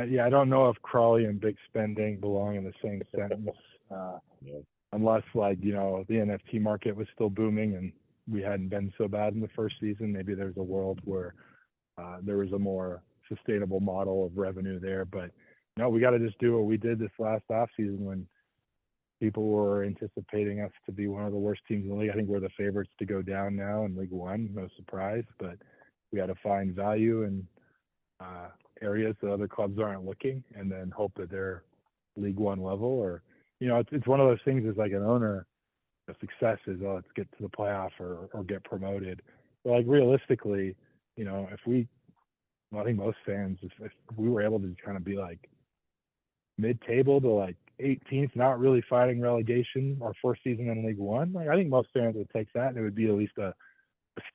Yeah, I don't know if Crawley and big spending belong in the same sentence, Yeah. unless the NFT market was still booming and we hadn't been so bad in the first season. Maybe there's a world where there was a more sustainable model of revenue there. But no, we got to just do what we did this last off season when people were anticipating us to be one of the worst teams in the league. I think we're the favorites to go down now in League One, no surprise. But we got to find value in areas that other clubs aren't looking, and then hope that they're League One level. Or it's one of those things. As like an owner, the success is let's get to the playoff or get promoted. But like realistically, if I think most fans, if we were able to kind of be like mid-table to like 18th, not really fighting relegation, our first season in League One, like I think most fans would take that, and it would be at least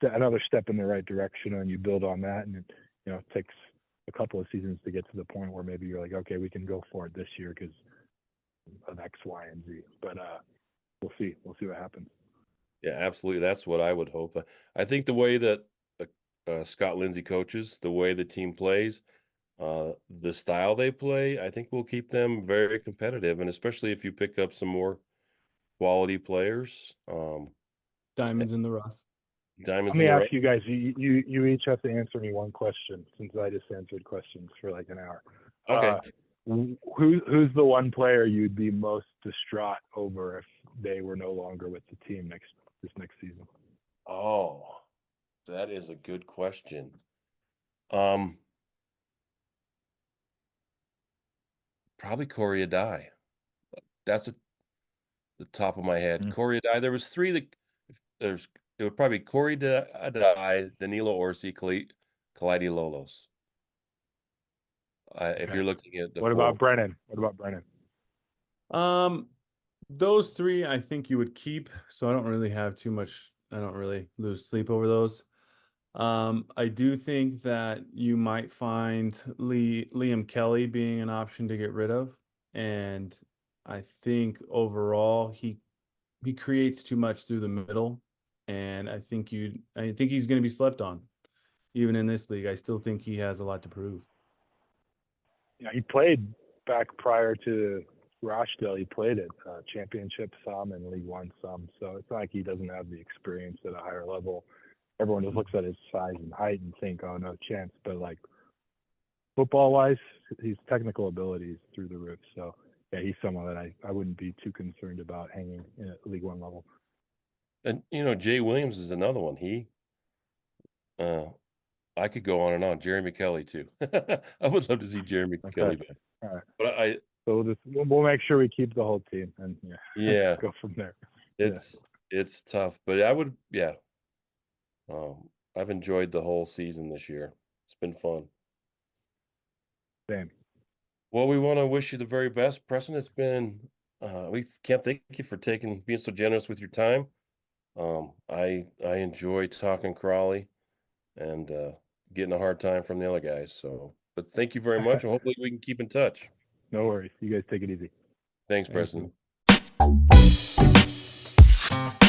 another step in the right direction, and you build on that, and it takes a couple of seasons to get to the point where maybe you're like, okay, we can go for it this year because of X, Y, and Z. But we'll see what happens. Yeah, absolutely. That's what I would hope. I think the way that Scott Lindsay coaches, the way the team plays, the style they play, I think will keep them very competitive. And especially if you pick up some more quality players, Diamonds in the rough. Let diamonds in me the rough. ask you guys. You each have to answer me one question, since I just answered questions for like an hour. Okay. Who's the one player you'd be most distraught over if they were no longer with the team this next season? Oh, that is a good question. Probably Corey Adai. That's at the top of my head. Mm. Corey Adai. There was three that it would probably be Corey Adai, Danilo Orsi, Kalidi Lolos. If Okay. you're looking at the What four. about Brennan? Those three I think you would keep, so I don't really have too much. I don't really lose sleep over those. I do think that you might find Liam Kelly being an option to get rid of, and I think overall he creates too much through the middle, and I think he's going to be slept on, even in this league. I still think he has a lot to prove. Yeah, he played back prior to Rochdale. He played at Championship some and League One some, so it's not like he doesn't have the experience at a higher level. Everyone just looks at his size and height and think, oh, no chance. But like football wise, his technical ability is through the roof. So yeah, he's someone that I wouldn't be too concerned about hanging in at League One level. And Jay Williams is another one. I could go on and on. Jeremy Kelly too. I would love to see Jeremy Kelly Okay. back. All right. But So we'll make sure we keep the whole team and yeah, go from there. it's tough, but I would, yeah. I've enjoyed the whole season this year. It's been fun. Same. Well, we want to wish you the very best, Preston. It's been we can't thank you for being so generous with your time. I enjoy talking Crawley and getting a hard time from the other guys. So, but thank you very much, and hopefully we can keep in touch. No worries. You guys take it easy. Thanks, Thank Preston. you.